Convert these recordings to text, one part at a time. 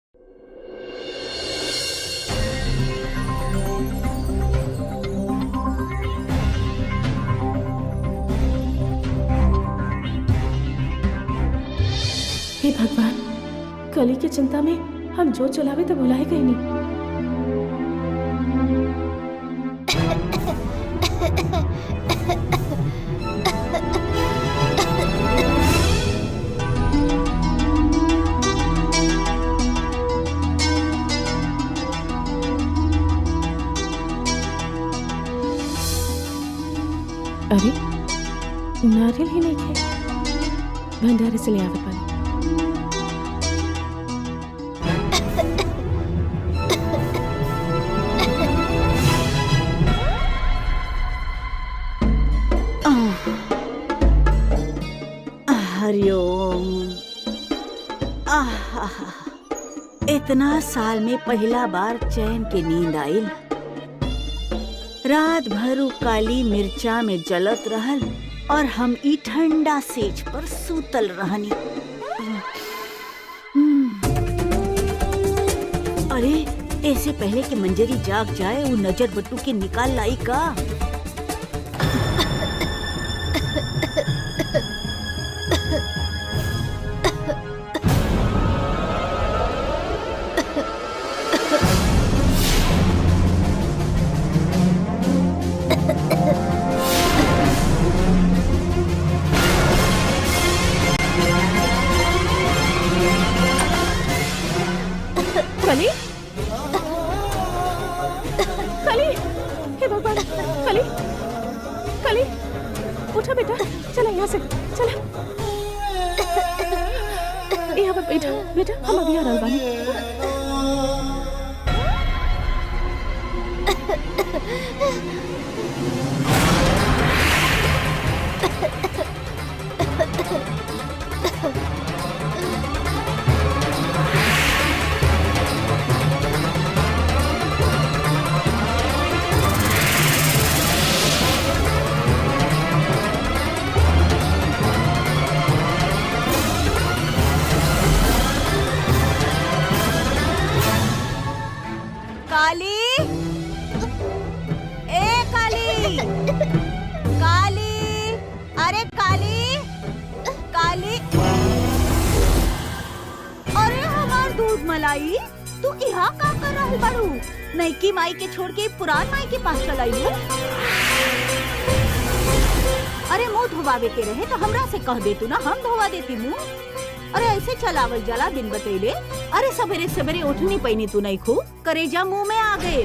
हे भगवान, कली के चिंता में हम जो चलावे तो भुलाए गए नहीं। अरे नारियल ही नहीं खे, भंडारे से ले आवत वाली। हरिओम। इतना साल में पहला बार चैन के नींद आइल। रात भर उ काली मिर्चा में जलत रहल और हम ई ठंडा सेज पर सूतल रहनी। अरे ऐसे पहले कि मंजरी जाग जाए वो नजर बट्टू के निकाल लाई का। कली, कली, हे भगवान, कली, कली, उठा बेटा, चला यहाँ से, चला। यहाँ पर बैठा, बेटा, हम अभी आ रहे बानी। काली, ए काली, काली, अरे काली, काली, अरे हमार दूध मलाई, तू यहाँ का कर रहल बाड़ू? नईकी माई के छोड़ के पुरान माई के पास चलाई हूँ। अरे मुँह धोवावे के रहे तो हमरा से कह दे तू ना, हम धोवा देती मुँह। अरे ऐसे चलावल जला दिन बतैले। अरे सवेरे सवेरे उठनी पैनी तू नहीं खू, करेजा मुंह में आ गए।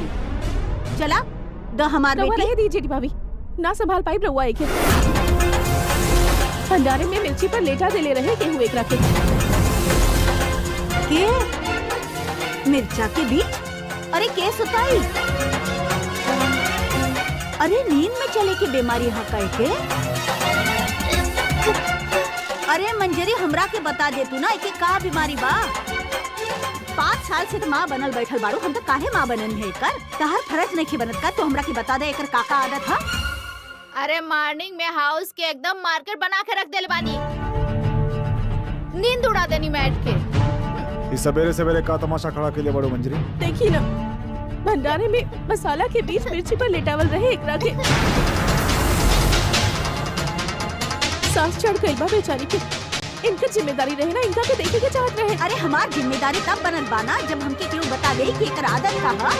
चला द हमार बेटी रहे दीजिए भाभी, ना संभाल पाई रहुआ एक भंडारे में मिर्ची पर लेटा दे ले रहे के हुए रखे के मिर्चा के बीच। अरे के सुताई? अरे नींद में चले की बीमारी हकाई के। अरे मंजरी हमरा के बता दे तू ना एके का बीमारी बा। 5 साल से तो माँ बनल बैठल बाड़ू, हम तो काहे माँ बनन है एकर? तहर फर्ज नहीं बनत का, तो हमरा के बता दे एकर का आदत है। अरे मॉर्निंग में हाउस के एकदम मार्केट बना के रख देल बानी, नींद उड़ा देनी बैठ के। इस सवेरे सवेरे का तमाशा खड़ा के लिए बड़ो मंजरी। देखी ना, भंडारे में मसाला के बीच मिर्ची पर लेटावल रहे एक रखे। सांस चढ़ गई बा बेचारी के। इनका जिम्मेदारी रहे ना, इनका के देखे के चाहत रहे। अरे हमार जिम्मेदारी तब बनल बाना जब हमके केहू बता दे कि एकर आदत का है।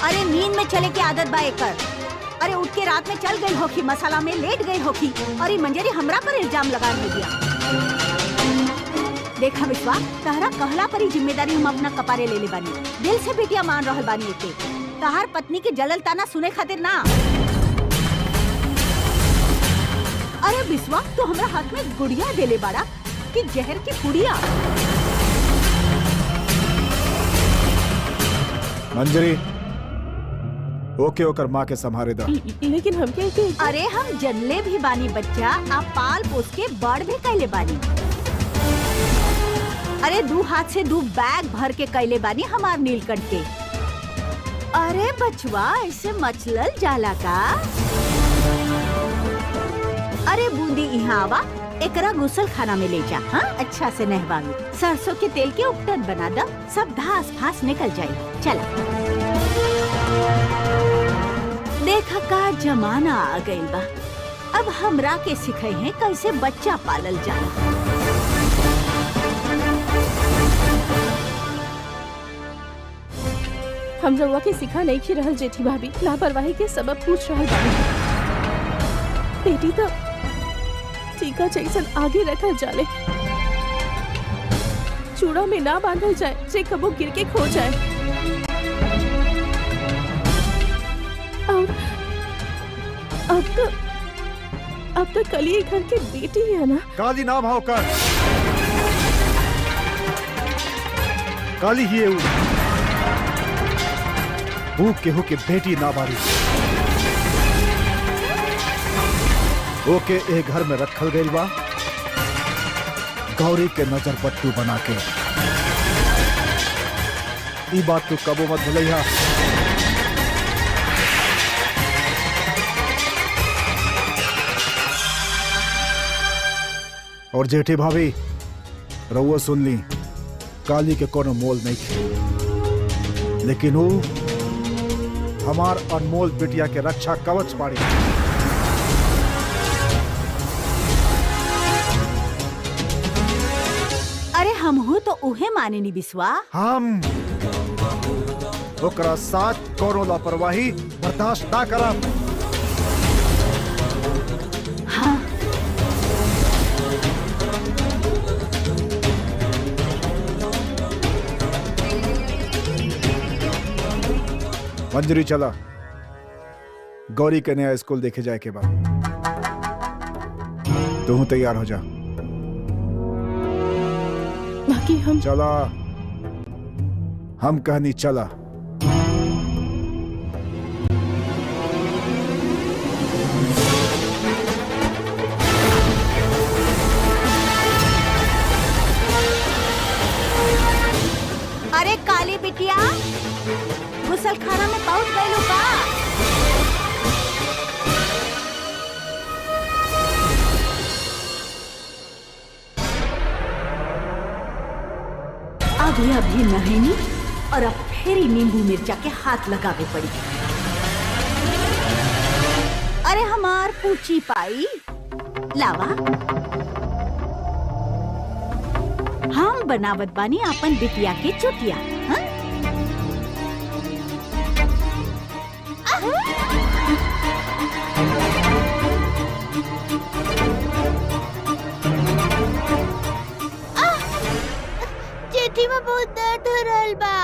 अरे नींद में चले के आदत बा एकर। अरे उठ के रात में चल गई होखी, मसाला में लेट गई होखी, और ये मंजरी हमरा पर इल्जाम लगा दिया। देखा विश्वा, तहरा कहला पर ही जिम्मेदारी हम अपना कपारे ले ले बानी। दिल से बेटिया मान रहल बानी एके। तहार पत्नी के जलल ताना सुने खातिर ना। अरे विश्वा, तो हमरा हाथ में गुड़िया देले बाड़ा कि जहर की पुड़िया। मंजरी, ओके ओकर माँ के संभारे दा। लेकिन हम क्या? अरे हम जनले भी बानी बच्चा, आप पाल पोस के बड़ भी कैले बानी। अरे 2 हाथ से 2 बैग भर के कैले बानी हमार नीलकंठ के। अरे बचवा, ऐसे मचलल जाला का? अरे बूंदी यहाँ आवा, एकरा गुसल खाना में ले जा। हाँ, अच्छा से नहवावी, सरसों के तेल के उपटन बना दा, सब घास फास निकल जाये। चला, देखा का जमाना आ गइल बा। अब हमरा के सिखे हैं कैसे बच्चा पालल जाला। हम रउआ के सिखा नहीं खी रहल जेठी भाभी, लापरवाही के सबब पूछ रहल बानी। बेटी तो टीका जैसन आगे रखल जाले, चूड़ा में ना बांधल जाए जे कबो गिर के खो जाए। और अब तो कली घर के बेटी है ना। काली नाम हो कर, काली ही वो केहू के बेटी ना बारी। ओके एक घर में रखल गइल बा गौरी के नजर पट्टू बना के। ई बात तो कबो मत भूलिया। और जेठी भाभी रउआ सुन ली, काली के कोनो मोल नहीं थी, लेकिन वो हमार अनमोल बिटिया के रक्षा कवच बाड़ी। अरे हम हो तो उहे माने नी बिस्वा। हम ओकरा साथ कोनो लापरवाही बर्दाश्त ना करब। हाँ, मंजरी चला, गौरी के नया स्कूल देखे जाए के बाद तू तैयार हो जा। बाकी हम चला, हम कहनी चला। अरे काली बिटिया, गुसल खाना में पहुंच गई का? अभी नहैनी और अब फिर ही नींबू मिर्चा के हाथ लगावे पड़ी। अरे हमार पूछी पाई लावा, हम बनावत बानी अपन बिटिया के चुटिया। हाँ? जेठी में बहुत दर्द हो रहल बा।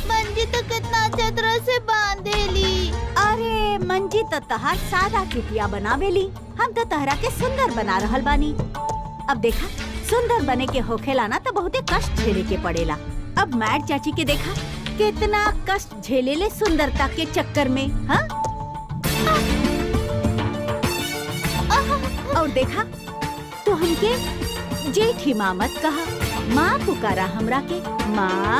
मंजी तो कितना अच्छा तरह से बांधेली। अरे मंजी तो तहार सादा चुटिया बनावेली, हम तो तहरा के सुंदर बना रहल बानी। अब देखा, सुंदर बने के होखेला ना तो बहुते कष्ट झेले के पड़ेला। अब मैड चाची के देखा कितना कष्ट झेले ले सुंदरता के चक्कर में। हाँ? और देखा तो हमके जेठी माँ मत कहा, माँ पुकारा हमरा के माँ।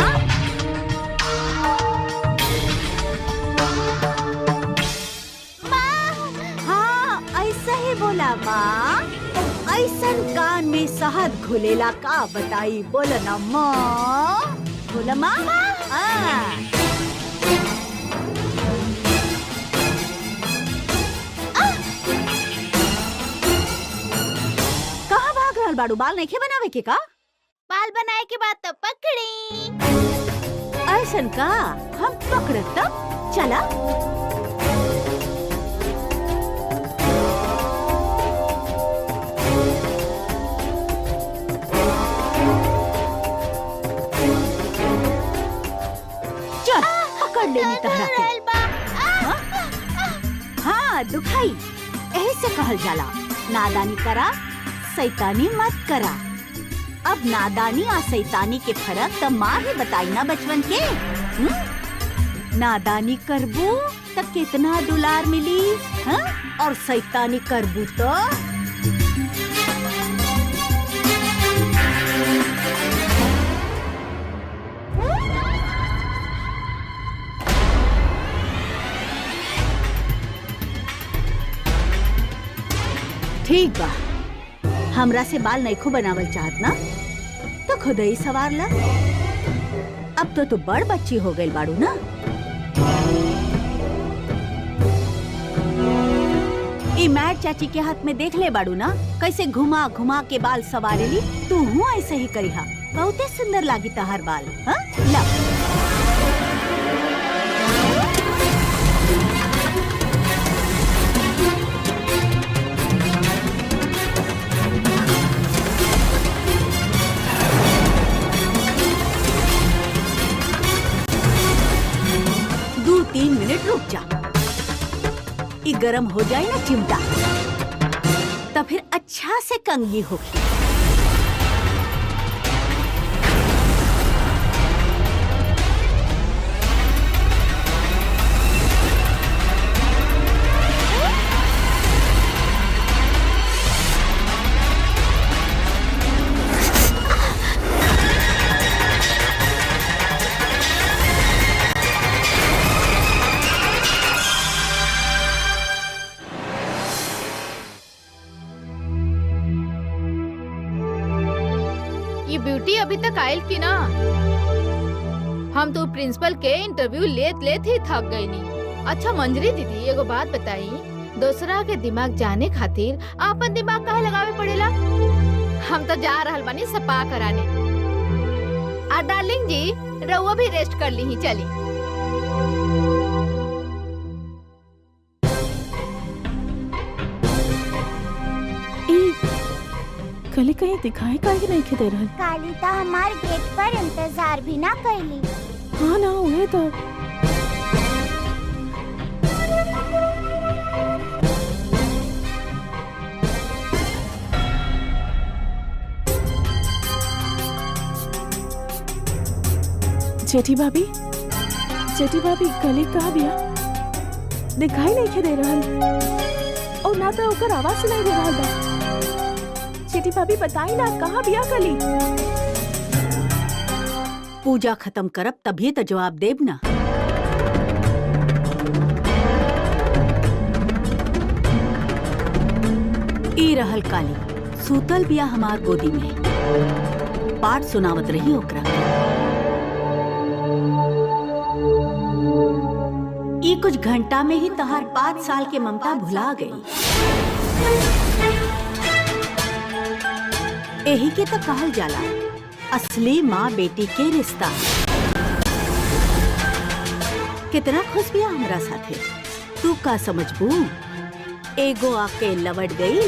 हाँ, ऐसा ही बोला माँ। ऐसन कान में शहद घुलेला का बताई, बोला ना माँ, बोला माँ। कहाँ भाग रहल बाड़ू? बाल नहीं बनावे के का? बाल बनाए के बाद तो पकड़ी। ऐसन का हम पकड़त तब चला। चल पकड़ लेनी तहरा के। हाँ? हाँ दुखाई, ऐसे कहल जाला, नादानी करा सैतानी मत करा। अब नादानी और सैतानी के फर्क तो माँ ही बताई ना बचपन के। नादानी करबू तो कितना दुलार मिली, हाँ? और सैतानी करबू तो ठीक बा, हमरा से बाल नहीं खो बनावल चाहत ना तो खुद ही सवार ला। अब तो तू बड़ बच्ची हो गई बाड़ू ना। ई मैट चाची के हाथ में देख ले बाड़ू ना, कैसे घुमा घुमा के बाल सवारेली। तू हुआ ऐसे ही करिहा, बहुते सुंदर लागी तहार बाल। हाँ ला। दो 3 मिनट रुक जा, ये गरम हो जाए ना चिमटा, तो फिर अच्छा से कंघी होगी। ये ब्यूटी अभी तक आयल की ना। हम तो प्रिंसिपल के इंटरव्यू लेत ही थक गई नी। अच्छा मंजरी दीदी, एगो बात बताई, दूसरा के दिमाग जाने खातिर आपन दिमाग काहे लगावे पड़ेला? हम तो जा रहल बानी सपा कराने। आ डार्लिंग जी, रउआ भी रेस्ट कर ली ही, चली। कली कहीं दिखाई काहे नहीं के दे रहल? काली ता हमार गेट पर इंतजार भी ना कैली। हाँ ना उहे तो। जेठी भाभी कली कहाँ बिया? दिखाई नहीं के दे रहल और ना तो ओकर आवाज सुनाई दे रहल बा। जेठी भाभी बताई ना कहाँ बिया कली? पूजा खत्म करब तभी तो जवाब देब ना। ई रहल काली, सूतल बिया हमार गोदी में, पाठ सुनावत रही ओकरा। ई कुछ घंटा में ही तहार 5 साल के ममता भुला गई। यही के तो कहल जाला असली माँ बेटी के रिश्ता। कितना खुश बिया हमरा साथे। तू का समझबू, एगो आके लवट गई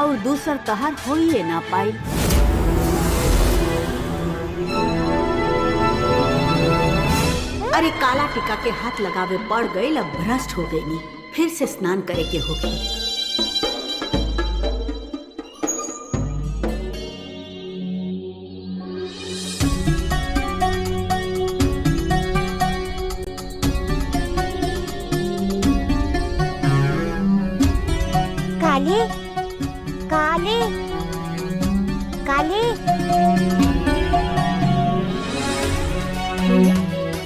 और दूसर तहार होइए ना पाई। अरे काला टीका के हाथ लगावे पड़ गई, अब भ्रष्ट हो गई। फिर से स्नान करे के होगी। काली काली काली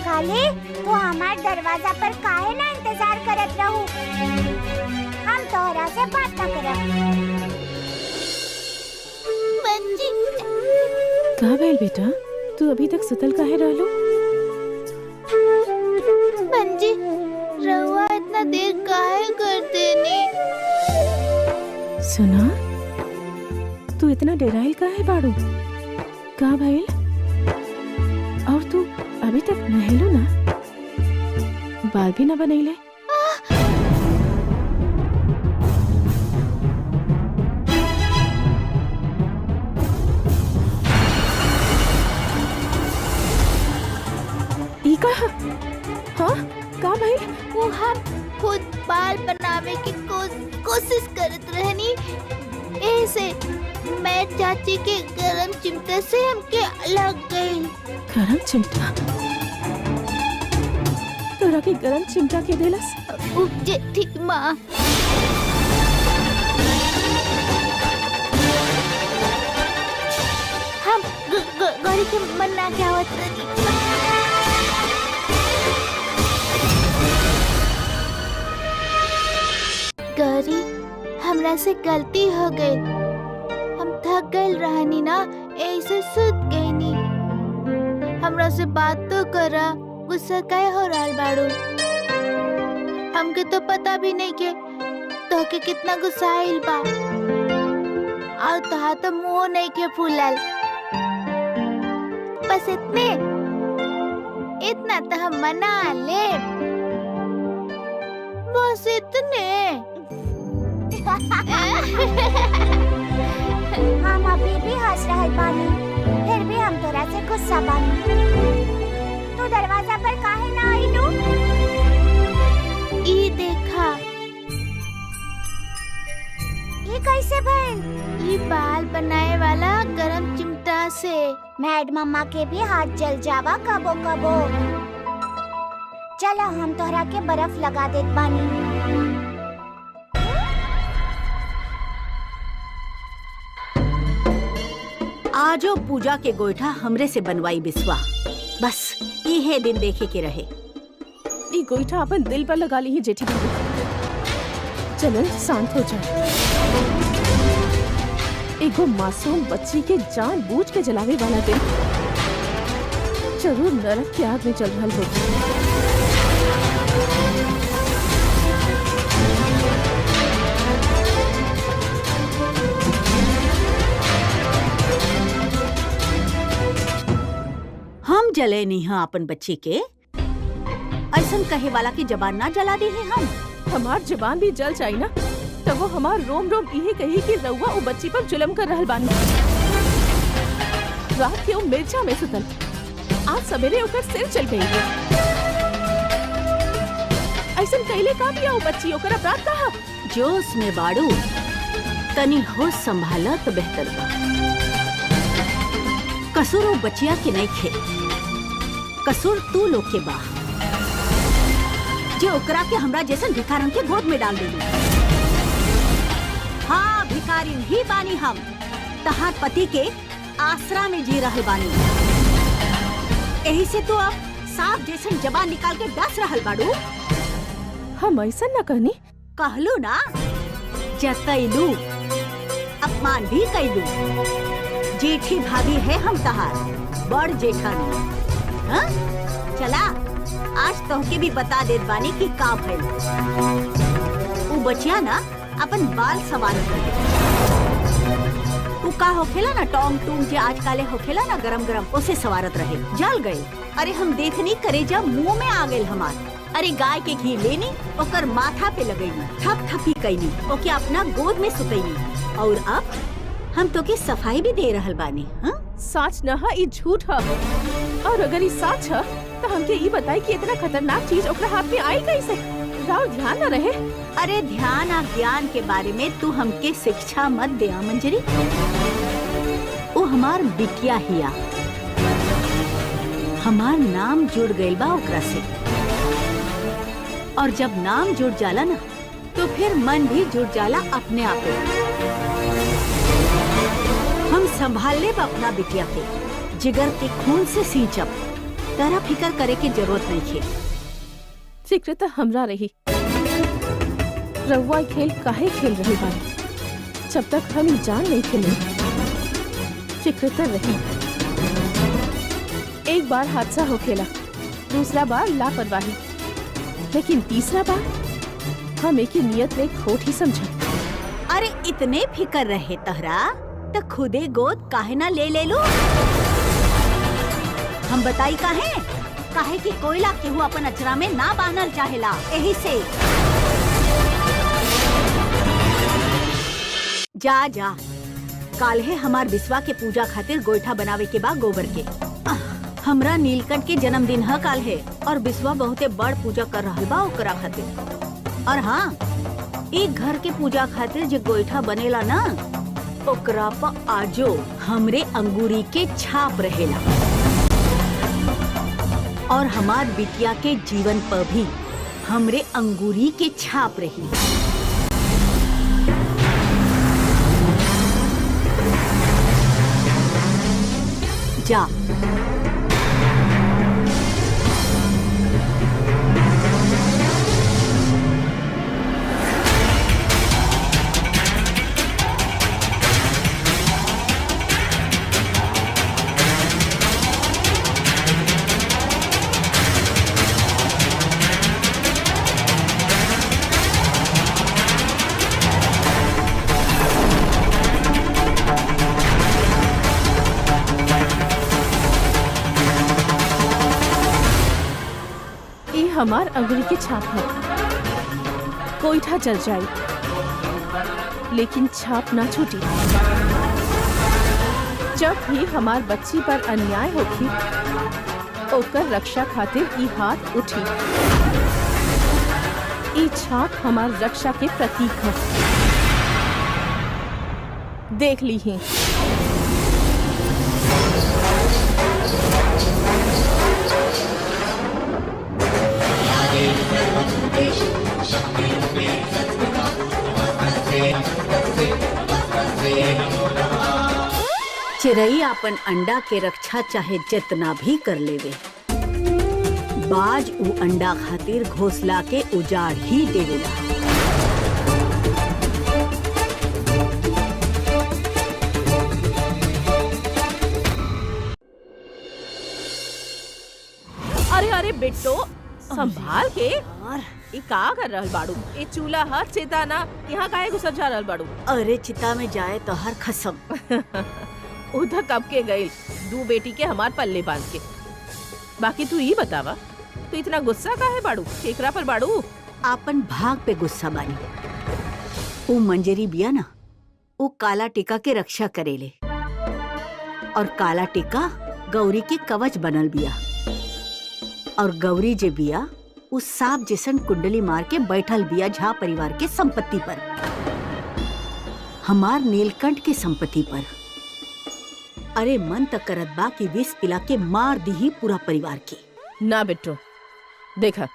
काली, तू हमार दरवाजा पर काहे ना इंतजार करत रहू? हम तोहरा से बात ना करब। बच्ची कहाँ भइल बेटा? तू अभी तक सुतल काहे रहलू? बंजी, रहुआ इतना देर काहे कर देनी? सुना, तू इतना डेराइल काहे बाड़ू? का भइल? और तू अभी तक नहलू ना? बाल भी ना बनैले? ई कहा? हाँ, का भइल? वो हम खुद बाल बनावे की कोशिश करत रहनी, ऐसे मैं चाची के गरम चिमटे से हमके लग गई। गरम चिमटा? तोरा के गरम चिमटा के देलस? उपजे ठीक माँ। हम गौरी के मन्ना के आवत रही। गौरी, हम हमरा से गलती हो गई। हम थक गए रहनी ना, ऐसे सुत गई नी। हमरा से बात तो करा, गुस्सा काहे हो रहल बाड़ू? हमके तो पता भी नहीं के तोहके कितना गुस्सा आइल बा। और तहा तो मुंह नहीं के फूलल। बस इतना तो हम मना ले, बस इतने। हम अभी भी हंस रहे बानी, फिर भी हम तोरा से गुस्सा बानी। तू दरवाजा पर काहे ना आइलू? ई देखा, ये कैसे भइल? ई बाल बनाए वाला गरम चिमटा से। मैड मम्मा के भी हाथ जल जावा कबो कबो। चलो हम तोहरा के बर्फ लगा देत बानी। आजो पूजा के गोईठा हमरे से बनवाई बिस्वा। बस इहे दिन देखे के रहे। ई गोईठा अपन दिल पर लगा ली है जेठी भाभी। चलो शांत हो जाओ। एगो मासूम बच्ची के जान बूझ के जलावे वाला दिल जरूर नरक के आग में चल रहा होगा। हम जले नहीं हैं अपन बच्चे के, ऐसन कहे वाला की जबान ना जला दी है हम। हमार जबान भी जल जाई ना, तब वो हमार रोम रोम यही कही कि रउआ वो बच्ची पर जुल्म कर रहल बानी। रात के वो मिर्चा में सुतल, आज सवेरे ओकर सिर चल गई। ऐसन कहले का बिया वो बच्ची, ओकर अपराध कहा? जोश में बाड़ू, तनी होश संभाला तो बेहतर बा। कसूर वो बचिया के नहीं खे, कसूर तू लोग के बा जो ओकरा के हमरा जैसन भिखारन के गोद में डाल देली। हाँ, भिखारिन ही बानी हम, तहार पति के आसरा में जी रहे बानी। यही से तो अब साफ जैसन जबान निकाल के डस रहल बाड़ू। हम ऐसा न कहनी। कहलू ना, जतैलू, अपमान भी कैलू। जेठी भाभी है हम तहार, बड़ जेठानी। हाँ? चला आज तोहके भी बता देत बानी कि का भइल। उ बचिया ना अपन बाल सवारत रहे। उ का होखेला ना टोंग टूंग जे आजकाले होखेला ना गरम गरम, उसे सवारत रहे। जल गए। अरे हम देखनी करेजा मुंह में आ गए हमार। अरे गाय के घी लेनी, ओकर माथा पे लगैनी, थप थपी कैनी, ओके अपना गोद में सुतैनी। और अब हम तो के सफाई भी दे रहल बानी। हाँ? सच न है, ये झूठ है। और अगर ये सच है तो हमके ये बताई कि इतना खतरनाक चीज ओकरा हाथ में आई कैसे? राव ध्यान न रहे। अरे ध्यान और ज्ञान के बारे में तू हमके शिक्षा मत दे मंजरी। वो हमार बिटिया हिया, हमार नाम जुड़ गइल बा ओकरा से। और जब नाम जुड़ जाला ना, तो फिर मन भी जुड़ जाला अपने आप। हम संभाल लेब अपना बिटिया के, जिगर के खून से सींचब। तेरा फिकर करे की जरूरत नहीं है। फिक्र तो हमरा रही। रउआ खेल काहे खेल रही बानी? जब तक हम ई जान नहीं खेले, फिक्र तो रही। एक बार हादसा हो खेला, दूसरा बार लापरवाही, लेकिन तीसरा बार हम एक ही नियत में खोट ही समझा। अरे इतने फिकर रहे तहरा तो खुदे गोद काहे ना ले लो। हम बताई काहे कि कोयला केहू अपन अचरा में ना बांधल चाहेला। यही से जा जा, काल है हमार बिस्वा के पूजा खातिर गोईठा बनावे के बा गोबर के। हमरा नीलकंठ के जन्मदिन है काल है, और बिस्वा बहुते बड़ पूजा कर रहल बा ओकरा खातिर। और हाँ, एक घर के पूजा खातिर जो गोईठा बनेला ना, ओकरा पर आजो हमरे अंगूरी के छाप रहेला। और हमार बिटिया के जीवन पर भी हमरे अंगूरी के छाप रही। जा हमार अंगुली के छाप है। कोईठा जल जाए लेकिन छाप ना छूटी। जब भी हमार बच्ची पर अन्याय होगी ओकर रक्षा खातिर ई हाथ उठी। ई छाप हमार रक्षा के प्रतीक है। देख ली ही। चिरई अपन अंडा के रक्षा चाहे जितना भी कर लेवे, बाज उ अंडा खातिर घोंसला के उजाड़ ही देवेला। अरे अरे बेटो संभाल के। ई का कर रहल बाड़ू? ई चूल्हा हर चेता ना यहाँ काहे घुसत जा रहल बाड़ू? अरे चिता में जाए तो हर खसम। उधर कब के गई दू बेटी के हमार पल्ले बांध के। बाकी तू ही बतावा, तू इतना गुस्सा काहे बाड़ू? केकरा पर बाड़ू? आपन भाग पे गुस्सा बानी। वो मंजरी बिया ना, वो काला टीका के रक्षा करेले और काला टीका गौरी के कवच बनल बिया और गौरी जे बिया उस सांप जैसन कुंडली मार के बैठल बिया झा परिवार के संपत्ति पर, हमार नीलकंठ के संपत्ति पर। अरे मन तक करत बा कि विष पिला के मार दी ही पूरा परिवार के। ना बेटो देखा,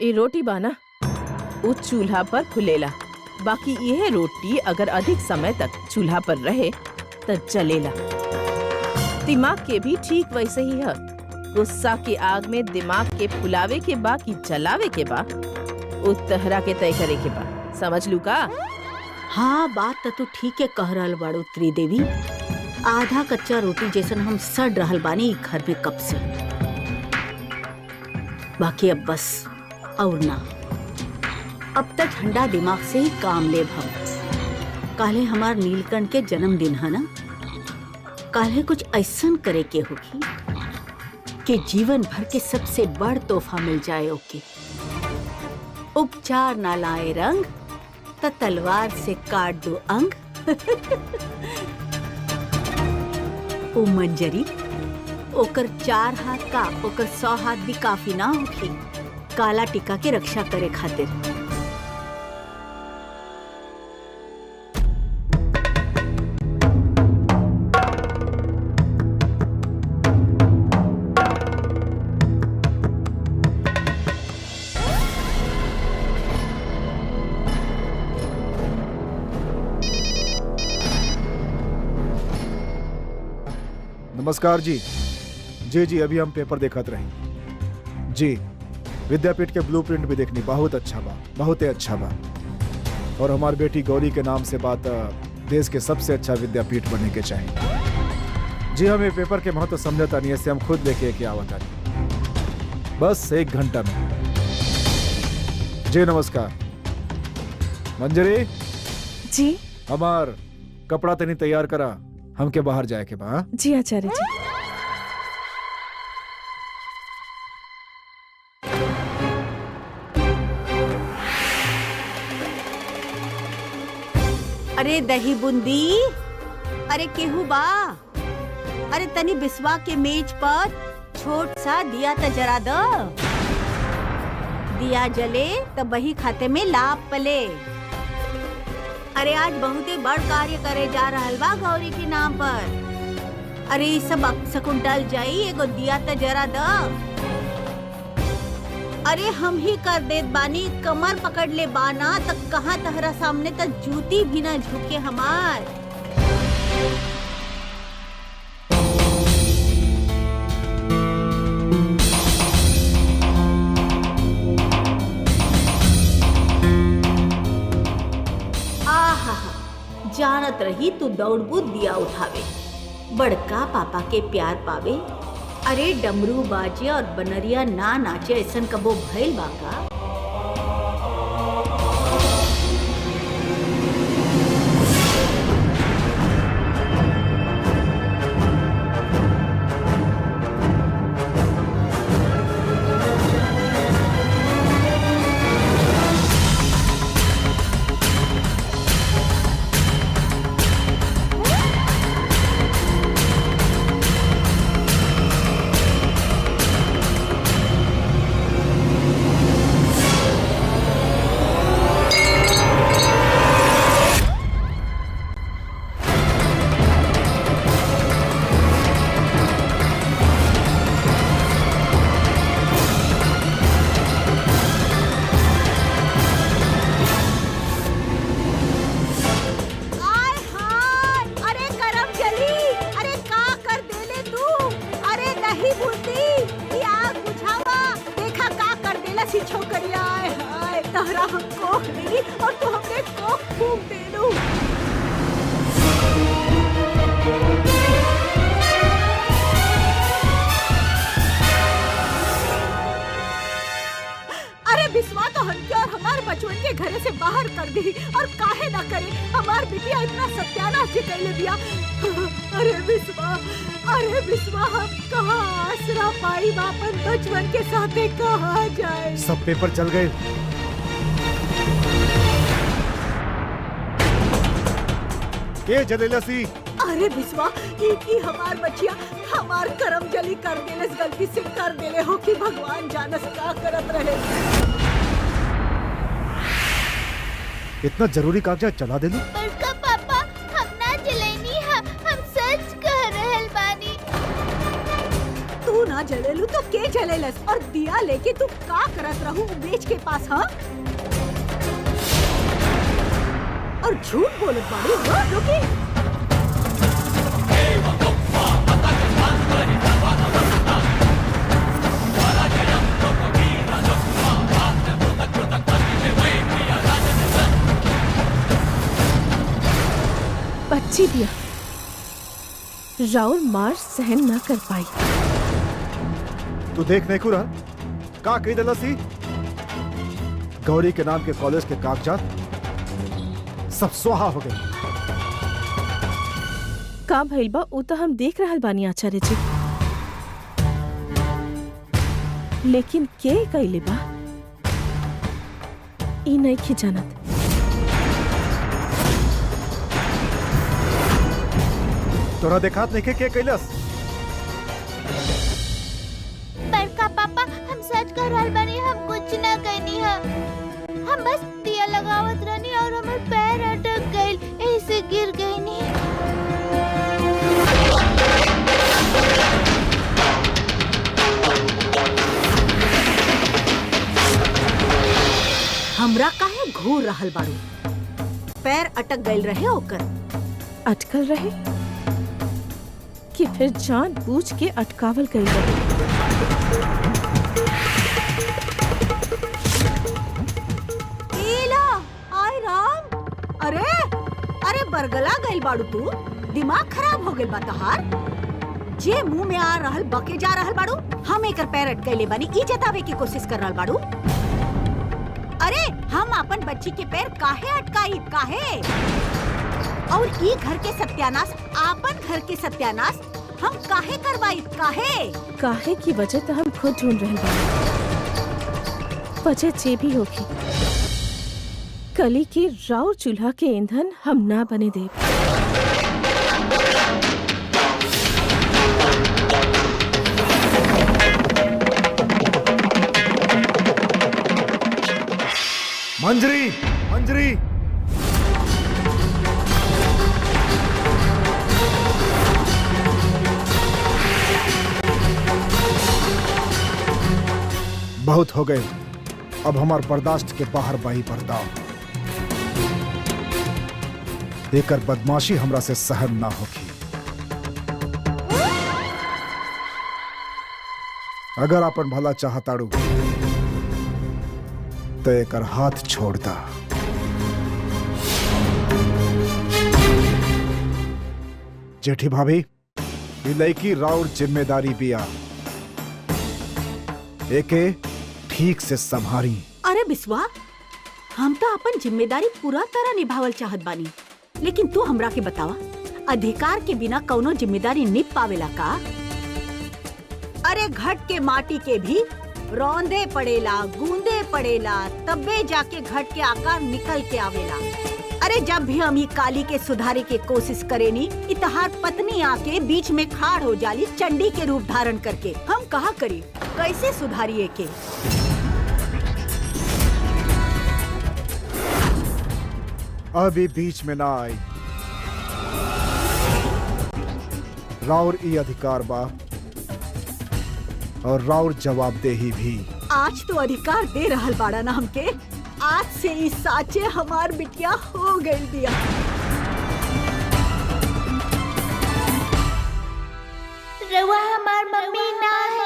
ये रोटी बाना वो चूल्हा पर फुलेला, बाकी यह रोटी अगर अधिक समय तक चूल्हा पर रहे तो जलेला। दिमाग के भी ठीक वैसे ही है। गुस्सा के आग में दिमाग के फुलावे के बा कि जलावे के बा, उतहरा के तय करे के बा। समझ लू का? हाँ बात तो तू ठीक है कह रहल बाड़ू त्रिदेवी। आधा कच्चा रोटी जैसन हम सड़ रहल बानी घर में कब से। बाकी अब बस और ना, अब तक ठंडा दिमाग से ही काम ले हम। काले हमार नीलकंठ के जन्मदिन है ना, काले कुछ ऐसा करे के होगी कि जीवन भर के सबसे बड़ तोहफा मिल जाए ओके। उपचार ना लाए रंग तो तलवार से काट दो अंग। ओ मंजरी, ओकर 4 हाथ का ओकर 100 हाथ भी काफी ना होगी काला टीका के रक्षा करे खातिर। नमस्कार जी। जी अभी हम पेपर देखत रही जी। विद्यापीठ के ब्लूप्रिंट भी देखनी बहुत अच्छा बा, बहुत ही अच्छा बा। और हमारी बेटी गौरी के नाम से बात देश के सबसे अच्छा विद्यापीठ बनने के चाहिए। जी हम ये पेपर के महत्व समझता नहीं, ऐसे हम खुद लेके के आवता नहीं, बस 1 घंटा में। जी नमस्कार। मंजरी जी हमार कपड़ा तनी तैयार करा, हमके बाहर जाए के बा। जी आचार्य जी। अरे दही बूंदी, अरे केहू बा? अरे तनी बिस्वा के मेज पर छोट सा दिया त जरा द। दिया जले तो बही खाते में लाभ पले। अरे आज बहुते बड़ कार्य करे जा रहल बा गौरी के नाम पर। अरे ई सब शकुंतल जाई, एगो दिया त जरा द। अरे हम ही कर देत बानी, कमर पकड़ ले बाना तक कहाँ तहरा सामने तक जूती भी ना झुके हमार। जानत रही तू दौड़बू दिया उठावे, बड़का पापा के प्यार पावे। अरे डमरू बाजे और बनरिया ना नाचे ऐसन कबो भइल बा का? हम कोख देगी और तू हमने कोख फूंक देलू। अरे बिस्वा तो हमके और हमारे बचवन के घरे से बाहर कर दी और काहे ना करे, हमार बिटिया इतना सत्यानाश जी कैले दिया। अरे बिस्वा हम कहाँ आसरा पाई, बापन बचवन के साथे कहाँ जाए। सब पेपर जल गए। के जलेला सी? अरे बिस्वा की हमार बचिया हमार करम जली कर देले, गलती से कर देले हो कि भगवान जानस का करत रहे। इतना जरूरी कागजात जला देलू? बड़का पापा हम ना जलेनी हम सच कह रहल बानी। तू ना जलेलू तो के जलेलस, और दिया लेके तू का करत रहू बेच के पास? हाँ और झूठ बोलत बाड़ी। हाँ रुकी, बच्ची दिया राउर मार सहन ना कर पाई। तू देख नहीं खुरा का कही देला सी? गौरी के नाम के कॉलेज के कागजात सब स्वाहा हो गए। का भइल बा उ तो हम देख रहल बानी आचार्य जी, लेकिन के कइले बा ई नहीं जानत। तोरा देखात नहीं के कैलस? बड़का पापा हम सच कह रहल बानी, हम कुछ ना कहनी है। हम बस दिया लगावत रहनी और हमार पैर अटक गइल, ऐसे गिर गईनी। हमरा काहे घूर रहल बारू? पैर अटक गइल रहे ओकर। अटकल रहे कि फिर जानबूझ के अटकावल गई रहे? एला आय राम, अरे बरगला गइल बाड़ू तू, दिमाग खराब हो गइल बा तहार। जे मुंह में आ रहल बके जा रहल बाड़ू। हम एकर पैर अटकैले बानी ई जतावे की कोशिश कर रहल बाड़ू। अरे हम अपन बच्ची के पैर काहे अटकाई काहे? और ई घर के सत्यानाश, आपन घर के सत्यानाश हम काहे करवाई काहे की वजह तो हम खुद ढूंढ रहे बानी। वजह जे भी होगी, कली की राउर चूल्हा के ईंधन हम ना बने दे। मंजरी, मंजरी, बहुत हो गए, अब हमार बर्दाश्त के बाहर बाई पर्दा। एकर बदमाशी हमरा से सहन ना होगी। अगर अपन भला चाहताड़ू तो एकर हाथ छोड़ दा। जेठी भाभी, ये लड़की राउर जिम्मेदारी बिया, एके ठीक से संभारी। अरे बिस्वा, हम तो अपन जिम्मेदारी पूरा तरह निभावल चाहत बानी, लेकिन तू हमरा के बतावा, अधिकार के बिना कौनो जिम्मेदारी निभ पावेला का? अरे घट के माटी के भी रौंदे पड़ेला, गूंदे पड़ेला, तब्बे जाके घट के आकार निकल के आवेला। अरे जब भी हम ही काली के सुधारे के कोशिश करेनी, इतहार पत्नी आके बीच में खाड़ हो जाली चंडी के रूप धारण करके। हम कहा करी, कैसे सुधारिए के? अभी बीच में ना आई। राउर ई अधिकार बा और राउर जवाबदेही भी। आज तो अधिकार दे रहल बाड़ा ना हमके। आज से इस साचे हमार बिटिया हो गई दिया। रवा हमार मम्मी ना है।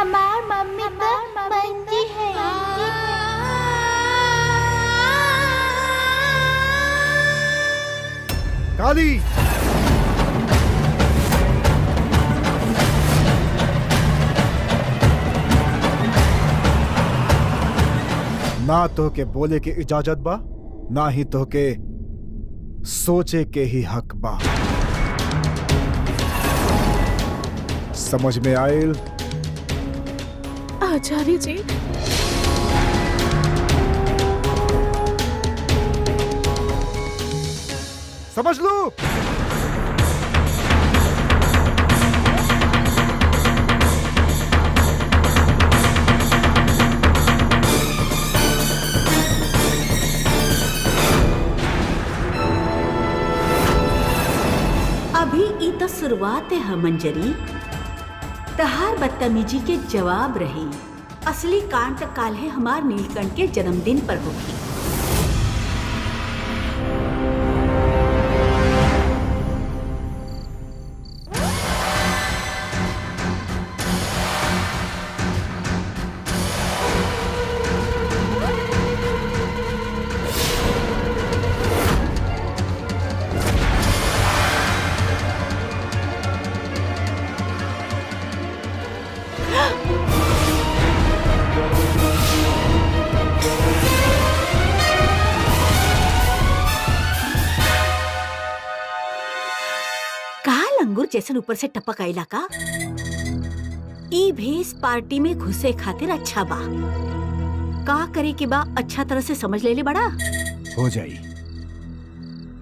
हमार मम्मी तो मंजी है। काली, ना तो के बोले के इजाजत बा, ना ही तो के सोचे के ही हक बा। समझ में आयल? आचार्य जी, समझ लो। अभी ई तो शुरुआत है मंजरी। तहार बदतमीजी के जवाब रही। असली कांड तो काल है हमार नीलकंठ के जन्मदिन पर होगी। अंगूर जैसन ऊपर से टपक आइला का। ई भेस पार्टी में घुसे खातिर अच्छा बा। का करे के बा अच्छा तरह से समझ ले बड़ा। हो जाई,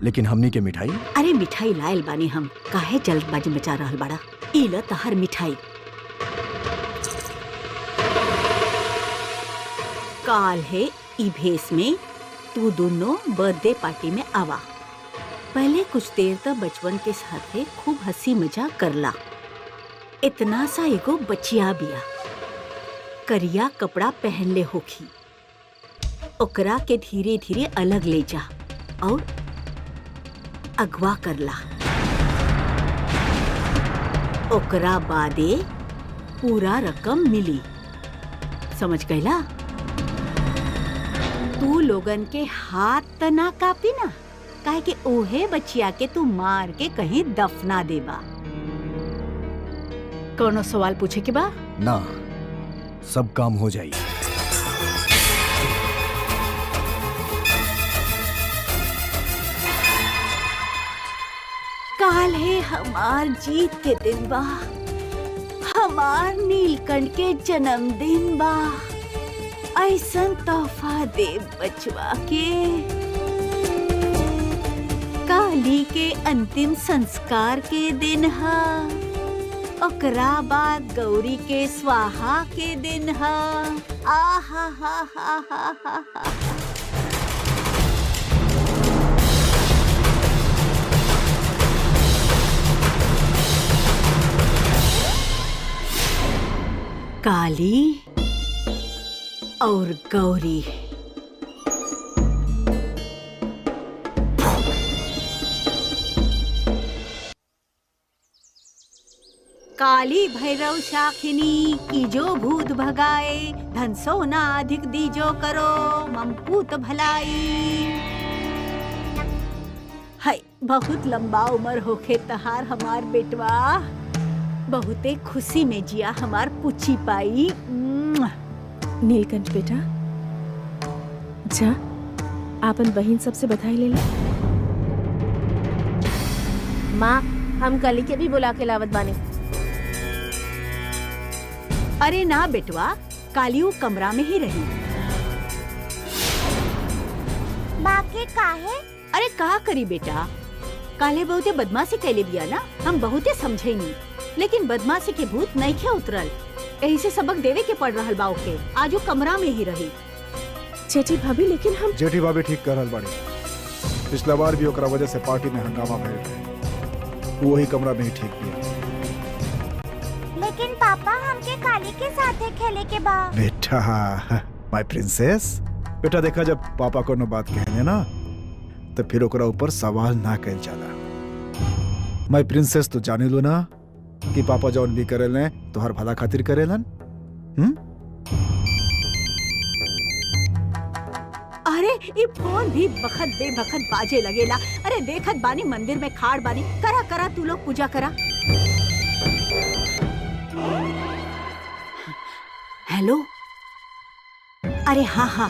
लेकिन हमनी के मिठाई? अरे मिठाई लायल बानी हम, काहे जल्दबाजी मचा रहल बड़ा। ई ल तहर मिठाई। काल है ई भेस में तू दोनों बर्थडे पार्टी में आवा। पहले कुछ देर तक बचपन के साथे खूब हंसी मजाक करला। इतना सा एगो बचिया बिया, करिया कपड़ा पहन ले होखी। ओकरा के धीरे धीरे अलग ले जा और अगवा करला। ओकरा बादे पूरा रकम मिली। समझ गईला? तू लोगन के हाथ त ना कापी ना, काहे कि ओहे बचिया के तू मार के कहीं दफना देबा। कोनो सवाल पूछे के बा? ना, सब काम हो जाई। काल है हमार जीत के दिन बा, हमार नीलकंठ के जन्मदिन बा। ऐसन तोहफा दे बचवा के। काली के अंतिम संस्कार के दिन हा, ओकरा बाद गौरी के स्वाहा के दिन हा। आहा हा हा हा हा हा। काली और गौरी। काली भैरव शाखिनी की जो भूत भगाए, धन सोना अधिक दीजो करो ममपूत भलाई। हाय बहुत लंबा उम्र होखे तहार हमार बेटवा। बहुते खुशी में जिया हमार पुची पाई। नीलकंठ बेटा, जा आपन बहन सबसे बधाई ले ले। माँ, हम कली के भी बुला के लावत बानी। अरे ना बेटवा, काली वो कमरा में ही रही। बाकी काहे? अरे का करी बेटा, काले बहुते बदमाशी कैले बिया ना, हम बहुते समझे नहीं, लेकिन बदमाशी के भूत नहीं खे उतरल। यही से सबक देवे के पड़ रहल बा ओके। आज वो कमरा में ही रही। जेठी भाभी, लेकिन हम जेठी भाभी ठीक कर रहल बाड़ी। पिछला बार भी ओकरा वजह से पार्टी में हंगामा भइल रहे। वही कमरा में ही ठीक किया। लेकिन पापा हमके काली के साथे खेले के बा। बेटा, माय प्रिंसेस। बेटा देखा, जब पापा को बात कहने ना तो फिर ओकरा ऊपर सवाल ना कैल जाला। माय प्रिंसेस तो जाने लो ना कि पापा जौन भी करेले तो हर भला खातिर करेलन। अरे ये फोन भी बखत बेबखत बाजे लगेला। अरे देखत बानी मंदिर में खाड़ बानी, करा करा तू लोग पूजा करा। हेलो, अरे हाँ हाँ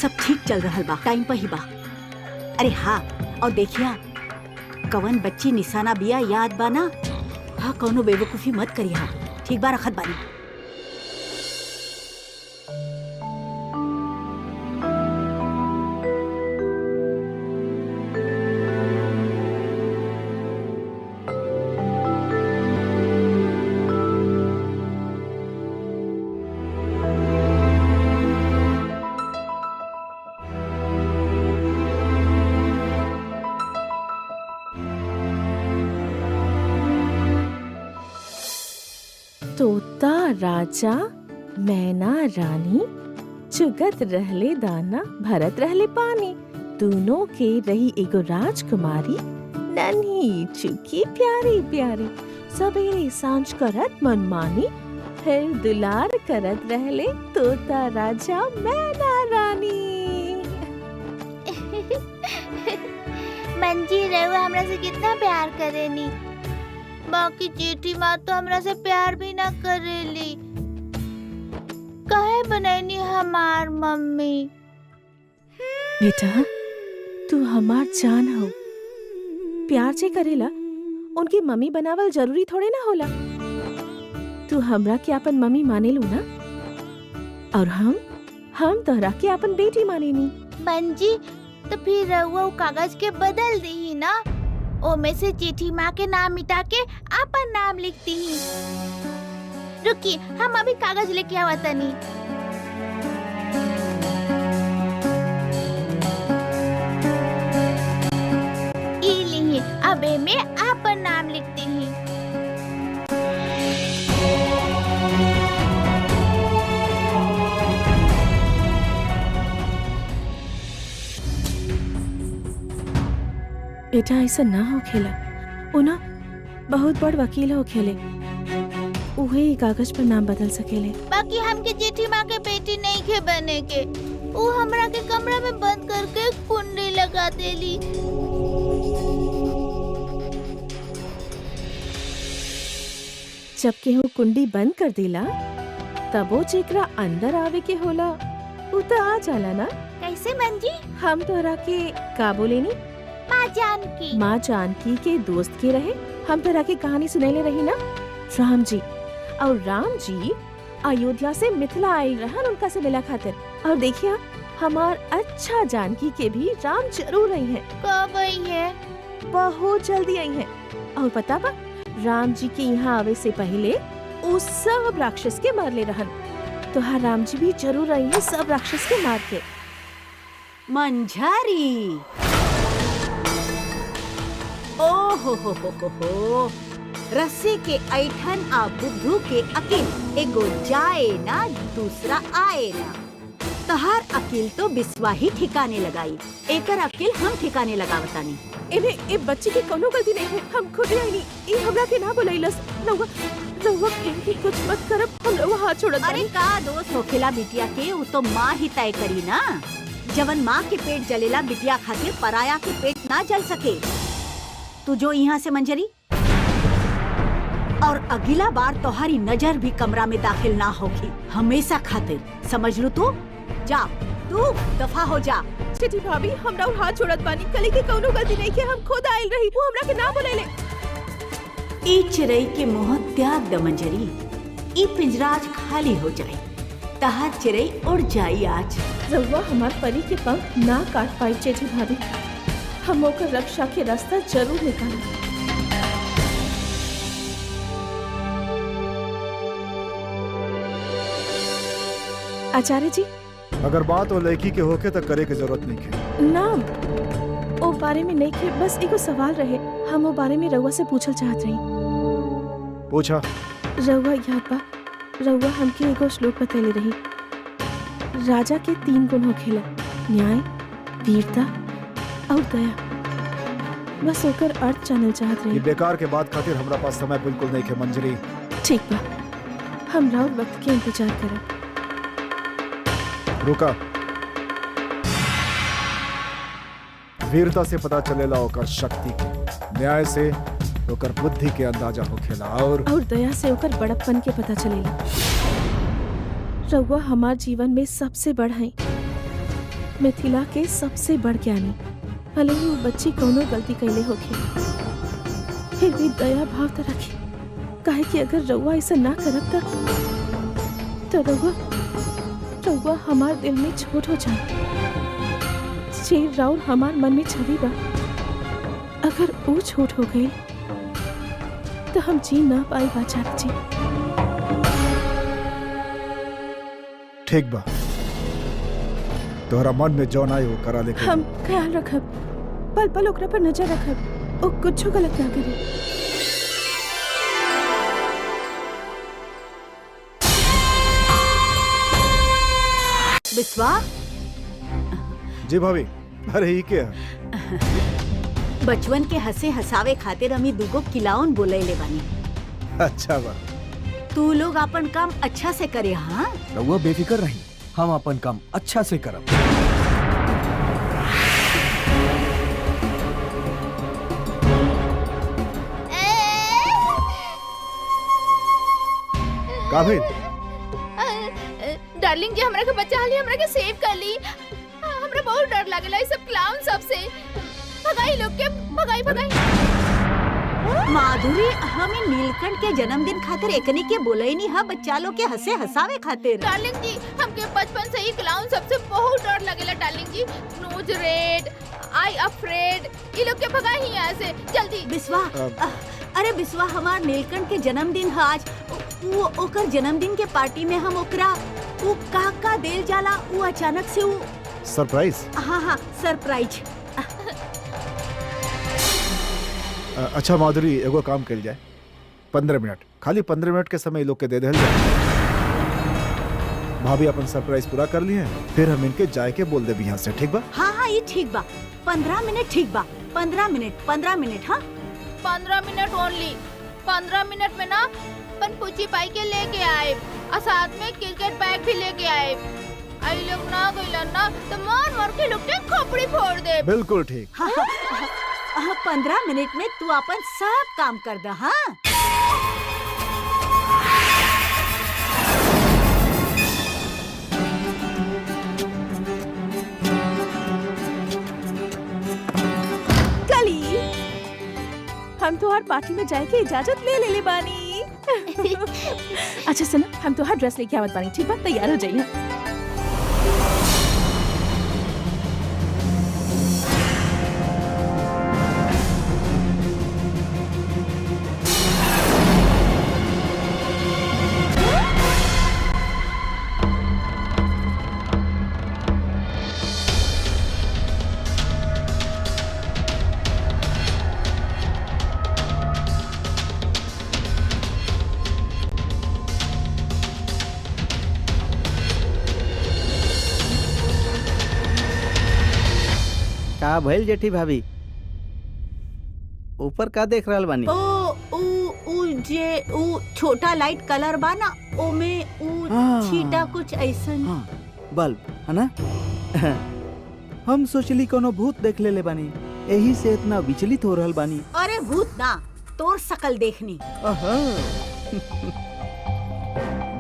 सब ठीक चल रहा बा, टाइम पर ही बा। अरे हाँ, और देखिया कवन बच्ची निशाना बिया याद बा ना? हाँ, कौनो बेवकूफी मत करिया, ठीक बा, रखत बानी। तोता राजा मैना रानी चुगत रहले दाना भरत रहले पानी, दोनों के रही एगो राजकुमारी, नन्ही चुकी प्यारी प्यारी, सवेरे सांझ करत मनमानी, फिर दुलार करत रहले तोता राजा मैना रानी। मंजी रहुआ हमरा से कितना प्यार करेनी, बाकी जेठी माँ तो हमरा से प्यार भी ना करेली। काहे बनैनी हमार मम्मी? बेटा तू हमार जान हो, प्यार से करेला उनकी मम्मी बनावल जरूरी थोड़े ना होला। तू हमरा के अपन मम्मी माने लू ना, और हम तोहरा के अपन बेटी मानेनी। मंजी तो फिर रहुआ कागज के बदल दी ना, ओ में से जेठी माँ के नाम मिटा के अपन नाम लिखती ही। रुकी, हम अभी कागज लेके आवा तनी। ई लीही, अब में अपन नाम लिखती ही। बेटा ऐसा ना हो खेला, उना बहुत बड़ वकील हो खेले, उहे ही कागज पर नाम बदल सकेले। बाकी हमके जेठी माँ के बेटी नहीं के बने के, वो हमरा के कमरा में बंद करके कुंडी लगा देली। जब केहू कुंडी बंद कर देला तब वो जेकरा अंदर आवे के होला उ त आ जाला ना। कैसे मंजी? हम तोहरा के का बोलेनी? माँ जानकी। माँ जानकी के दोस्त के रहे, हम तोहरा की कहानी सुनैले रही ना, राम जी। और राम जी अयोध्या से मिथिला आए रहन उनका से मिला खातिर, और देखिया हमार अच्छा जानकी के भी राम जरूर आई हैं। कब आई है? बहुत जल्दी आई हैं। और पता बा राम जी के यहाँ आवे से पहले उस सब राक्षस के मार ले रहन, तो हाँ राम जी भी जरूर आई हैं सब राक्षस के मार के। मंझारी, ओ हो, रस्सी के ऐठन आ बुद्धू के अकिल, एगो जाए ना दूसरा आए ना। तहार अकिल तो बिस्वा ही ठिकाने लगाई, एकर अकिल हम ठिकाने लगावतानी। ए बच्ची की कोनो गलती नहीं है, हम खुद ही आई नहीं, ई हमरा के ना बुलाइलस। रउआ इनकी कुछ मत करब, हम रउआ हाथ छोड़त अरे का दोस्त होखेला बिटिया के, वो तो माँ ही तय करी ना। जवन माँ के पेट जलेला बिटिया खातिर पराया के पेट ना जल सके। तू जो यहाँ से मंजरी, और अगला बार तोहारी नजर भी कमरा में दाखिल ना होगी, हमेशा खातिर, समझ लू? तू जा, तू दफा हो जा। चिटी भाभी हमरा हाथ छोड़त बानी, कली की कोनो गलती नहीं के, हम खुद आइल रही, वो हमरा के ना बुलाइले। ई चिरई के मोह त्याग द मंजरी, ई पिंजरा आज खाली हो जाए, तहार चिरई उड़ जाई आज। रउआ हमार परी के पंख ना काट पाई चिटी भाभी, हम ओकर रक्षा के रास्ता जरूर निकाली। आचार्य जी, अगर बात वो लड़की के होके तो करे के जरूरत नहीं है। नाम ओ बारे में नहीं के, बस एगो सवाल रहे, हम वो बारे में रउआ से पूछल चाहत रही। पूछा। रउआ याद बा, रउआ हमके एगो श्लोक बतैले रही, राजा के 3 गुण होखेला, न्याय, वीरता और दया। बस ओकर अर्थ जानल चाहत ये रही। बेकार के बात खातिर हमरा पास समय बिल्कुल नहीं है मंजरी। ठीक बा, हम राउर वक्त के इंतजार करब। रुका। वीरता से पता चलेला ओकर शक्ति के, न्याय से ओकर बुद्धि के अंदाजा होखेला और दया से ओकर बड़प्पन के पता चलेला। रउआ हमार जीवन में सबसे बड़ है, मिथिला के सबसे बड़ ज्ञानी। भले ही वो बच्ची कोनो गलती कैले होखे, फिर भी दया भाव तो रखी। काहे कि अगर रउआ ऐसा ना करब तो रउआ हमार दिल में छोट हो जाए। शेर राउर हमार मन में छवि बा, अगर वो छोट हो गई तो हम जी ना पाई बाचार जी। ठीक बा, तोहरा मन में जौन आई वो करा लेके हम ख्याल रखब, पल पल ओकरा पर नजर रखब, ओ कुछ गलत ना करे। बिस्वा। जी भाभी। अरे ही क्या? बचवन के हंसे हंसावे खातिर हमी दुगो खिलाउन बोलैले बानी। अच्छा बा। तू लोग अपन काम अच्छा से करे। हाँ, रउआ बेफिक्र रही, हम अपन काम अच्छा से करब। का भेल? डार्लिंग जी हमरा के बचा ली, हमरा के सेव कर ली। हमरा बहुत डर लागेला ई सब क्लाउन सब से। भगाई लोग के, भगाई। माधुरी, हमें नीलकंठ के जन्मदिन खातिर एकनी के बोले नहीं है, बच्चा लोग के हंसे हंसावे खातिर। डार्लिंग जी हमके बचपन से ही क्लाउन सबसे बहुत डर लगेला। डार्लिंग जी, नोज रेड, आई अफ्रेड, ये लोग के भगाई ही यहाँ से जल्दी। बिस्वा, अरे बिस्वा, हमार नीलकंठ के जन्मदिन है आज। वो ओकर जन्मदिन के पार्टी में हम ओकरा वो का देल जाला, वो अचानक से वो सरप्राइज। हाँ, सरप्राइज। अच्छा माधुरी, एगो काम कल जाए। 15 मिनट, खाली 15 मिनट के समय लोग के दे देल जाए। भाभी अपन सरप्राइज पूरा कर लिए, फिर हम इनके जाए के बोल दे यहाँ से। ठीक बा? हाँ, ये ठीक बा। 15 मिनट ठीक बा। 15 मिनट। हाँ, 15 मिनट ओनली। 15 मिनट में ना अपन पूछी पाई के लेके आए और साथ में क्रिकेट बैग भी लेके आए। आई लोग ना गइलन ना तो मार के लोग के खोपड़ी फोड़ दे। बिल्कुल ठीक। 15 मिनट में तू अपन सब काम कर दे। हाँ, कली हम तो हर पार्टी में जाए के इजाजत ले बानी। अच्छा सुनो, हम तो हर ड्रेस लेके आवत बानी। ठीक बा, तैयार हो जाइए। का भइल जेठी भाभी? ऊपर का देख रहल बानी? ऊ छोटा लाइट कलर बा ना, ओमे ऊ छीटा कुछ ऐसन। बल्ब है ना? हम सोचली कोनो भूत देख ले बानी, यही से इतना विचलित हो रहल बानी। अरे भूत ना, तोर शकल देखनी।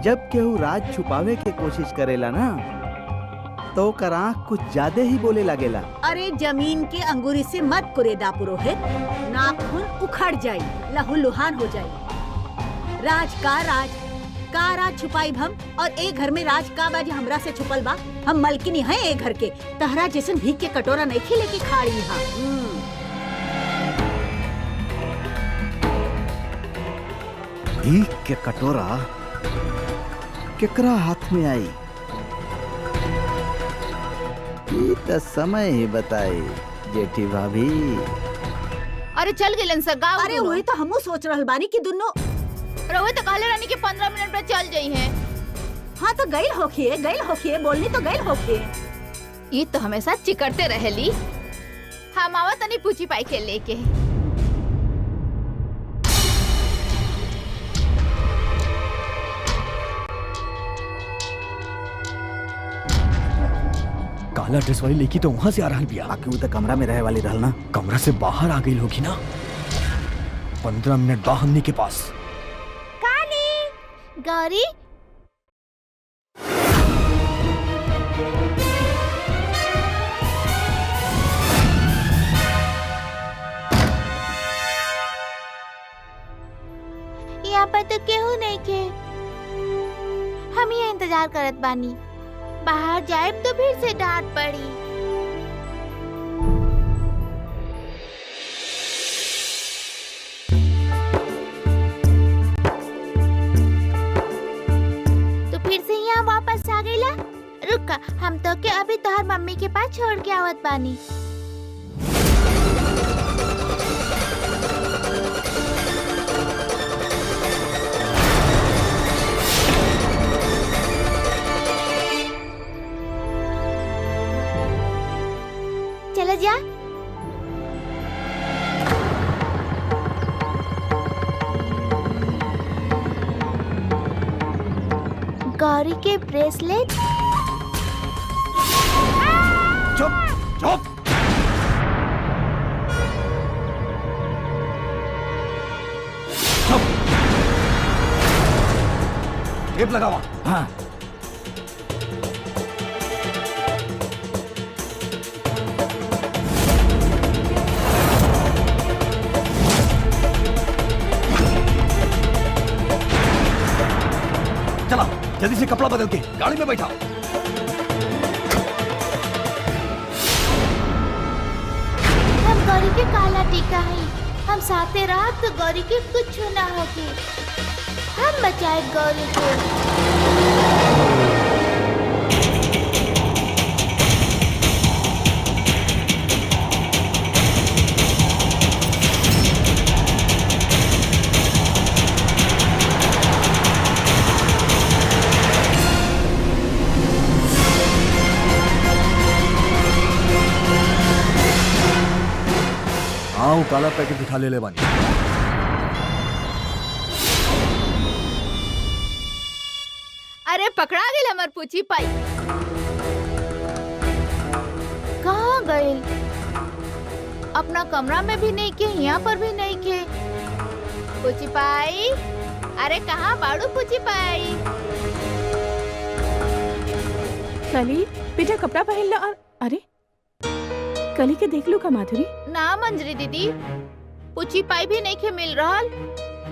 जब केहू राज छुपावे के कोशिश करेला ना तो ओकर आँख कुछ ज्यादा ही बोले लागेला। अरे जमीन के अंगूरी से मत कुरेदा पुरोहित, नाखून उखड़ जाई, लहू लुहान हो जाई। राज का छुपाई हम, और एक घर में राज का बाजी हमरा से छुपल बा। हम मलकिनी है एक घर के, तहरा जैसन भीख के कटोरा नहीं खिले के खाड़ी। हाँ, भीख के कटोरा केकरा हाथ में आई, तो समय ही बताए जेठी भाभी। अरे चल गेलन सा गाँव। अरे वही तो हमू सोच रहल बानी कि दुनो रहुए तो कहले रानी के 15 मिनट में चल जाई है। हाँ तो गइल होखिए, बोलनी तो गइल होखिए। ये तो हमेशा चिकरते रहेली। हम आवा तनी पूछी पाई के लेके। काला ड्रेस वाली लड़की तो वहां से आ रहा बिया। बाकी वो तो कमरा में रहे वाली रहल ना। कमरा से बाहर आ गई होगी ना। 15 मिनट बाद हमनी के पास। गौरी यहाँ पर तो केहू नहीं के। हम ये इंतजार करत बानी, बाहर जाए तो फिर से डांट पड़ी। तो फिर से यहाँ वापस आ गईला। रुका, हम तो के अभी तोहर मम्मी के पास छोड़ के आवत बानी। चला जा। गौरी के ब्रेसलेट। चुप चुप। चुप। टेप लगावा। हाँ चला जल्दी से कपड़ा बदल के गाड़ी में बैठा। हम गौरी के काला टीका है। हम साथे रहा तो गौरी के कुछ ना होगी। हम बचाए गौरी को। हाँ वो काला पैकेट दिखा ले बानी। अरे पकड़ा गेल हमर पूछी पाई। कहाँ गए? अपना कमरा में भी नहीं के, यहाँ पर भी नहीं के। पूछी पाई, अरे कहाँ बाड़ू पूछी पाई? कली बेटा कपड़ा पहन ला। अरे कली के देख लू का माधुरी। ना मंजरी दीदी, पूछी पाई भी नहीं के मिल रहल।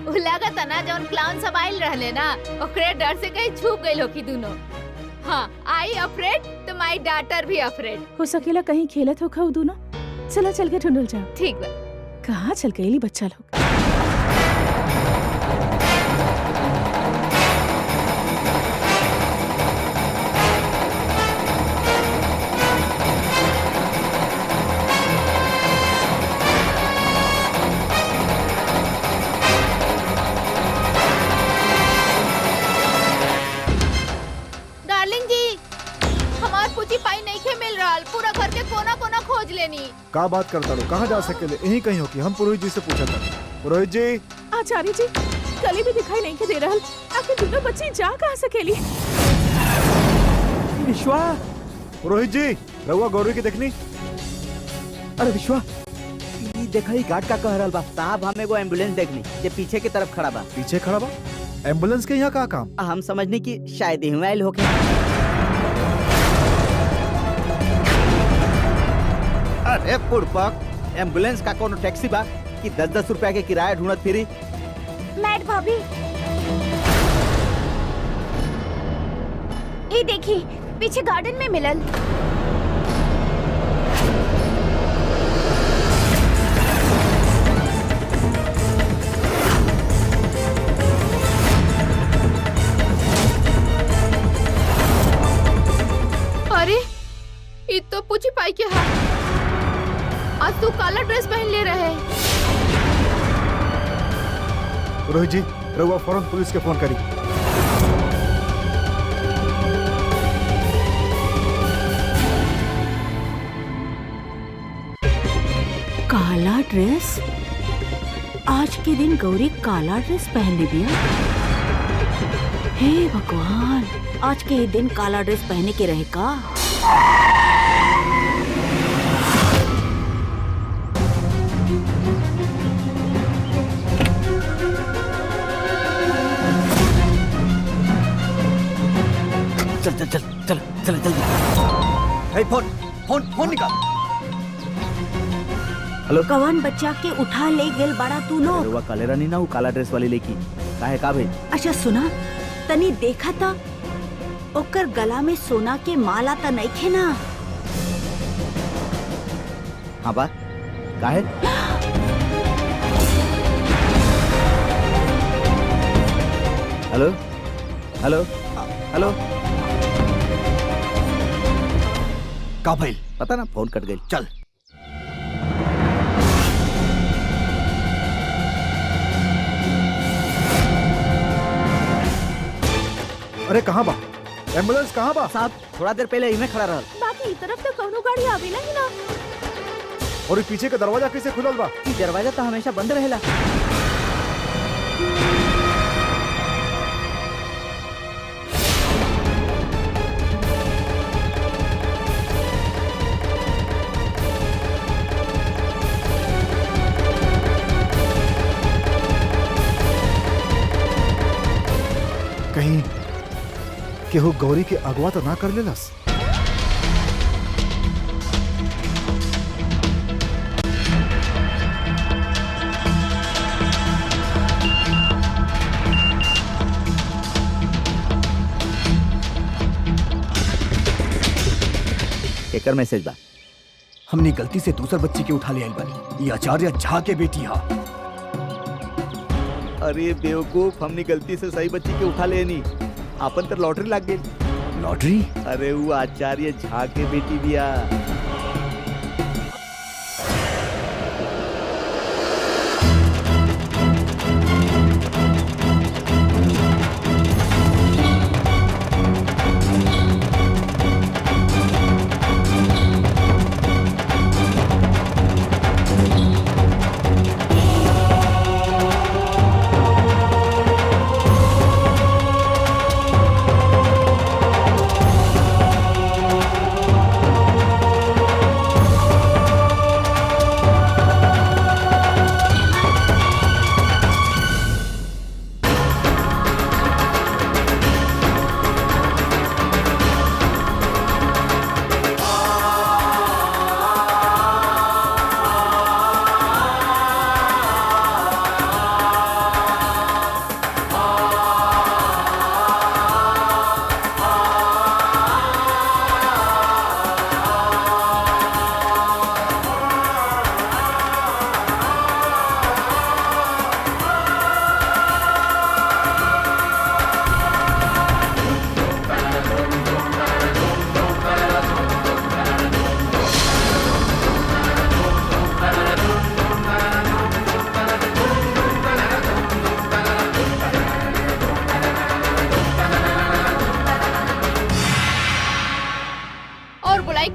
उ लागत ना जौन क्लाउन सब आइल रहले ना, ओकरे डर से कहीं छुप गइल होखी दोनों। हाँ, आई अफ्रेड तो माई डॉटर भी अफ्रेड। हो सकेला कहीं खेलत हो खाऊ दोनों। चला चल के ढूंढल जाओ। ठीक बा। कहाँ चल गईली बच्चा लोग। पूरा घर के कोना कोना खोज लेनी। का बात करता लो, कहाँ जा सकेले? यहीं कहीं होगी। हम पुरोहित जी से पूछा था। पुरोहित जी। आचार्य जी, कली भी दिखाई नहीं के दे रहल। आखिर दोनों बच्ची जा कहाँ सकेली? विश्वा। पुरोहित जी, रहुआ गौरी की देखनी। अरे विश्वा, ये देखा ही गार्ड का कह रहल बा। साहब हम एगो एम्बुलेंस देखनी जे पीछे की तरफ खड़ा बा। पीछे खड़ा बा? एम्बुलेंस के यहाँ का काम? हम समझने की शायद ही आयल होके। अरे पुरपक, एम्बुलेंस का कोनो टैक्सी बा कि 10-10 रुपया के किराया ढूंढत फिरी? मैड भाभी, ये देखी पीछे गार्डन में मिलल। अरे ये तो पूछी पाई के हाथ। आज तू काला ड्रेस पहन ले रहे। रोहित जी, रहुआ फौरन पुलिस के फोन करी। काला ड्रेस? आज के दिन गौरी काला ड्रेस पहन ले बिया। हे भगवान, आज के दिन काला ड्रेस पहने के रहे का? फोन फोन फोन निकाल। हेलो कवन बच्चा के उठा ले गेल बड़ा तू लोग? रउआ काले रानी ना वो काला ड्रेस वाली लेकी काहे का भाई? अच्छा सुना, तनी देखा था ओकर गला में सोना के माला त नहीं खे ना? हाँ बा काहे? हेलो हेलो हेलो का भइल? पता ना फोन कट गई। चल अरे कहाँ बा? एम्बुलेंस कहाँ बा? साहब थोड़ा देर पहले इमे खड़ा रहल। बाकी ई तरफ तो कौनो गाड़ी आवे नहीं ना। और ये पीछे का दरवाजा कैसे खुलल बा? ई दरवाजा तो हमेशा बंद रहेला। कहीं केहू गौरी के अगवा तो ना कर लेलस? एकर मैसेज बा। हमने गलती से दूसर बच्ची के उठा ले आइल बानी। ये आचार्य झा के बेटी हा। अरे बेवकूफ, हमने गलती से सही बच्ची के उठा लेनी। आपन तर लॉटरी लाग गई। लॉटरी? अरे वो आचार्य झा के बेटी बिया।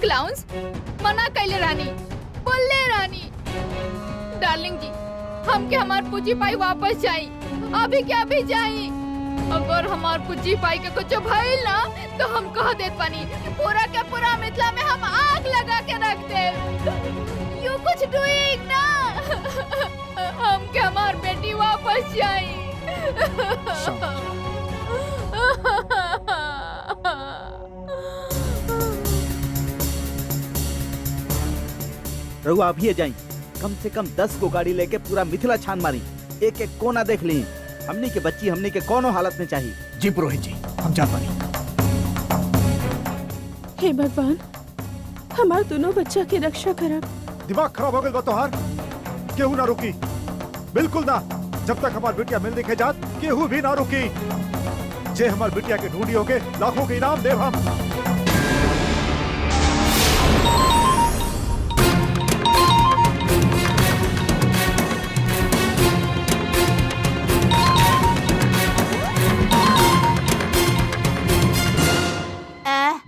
क्लाउन्स मना कैले रानी, बोले रानी। डार्लिंग जी, हमके हमार पूजी पाई वापस जाई, अभी क्या भी जाई। अगर हमार पूजी पाई के कुछ भइल ना तो हम कह देत पानी पूरा के पूरा मिथिला में हम आग लगा के रख दे। यू कुछ डूइंग ना, हमके हमार बेटी वापस जाई। रहुआ अभी जाई, कम से कम 10 को गाड़ी लेके पूरा मिथिला छान मारी, एक एक कोना देख ली। हमने के बच्ची हमने के कोनो हालत में चाहिए। जी पुरोहित जी, हम जा पानी। हे भगवान, हमार दोनों बच्चा के रक्षा करब। दिमाग खराब हो गया बा तोहार? केहू ना रुकी, बिल्कुल ना। जब तक हमार बिटिया मिल देखे जात केहू भी ना रुकी। जे हमार बिटिया के ढूंढी होके लाखों के इनाम देव हम।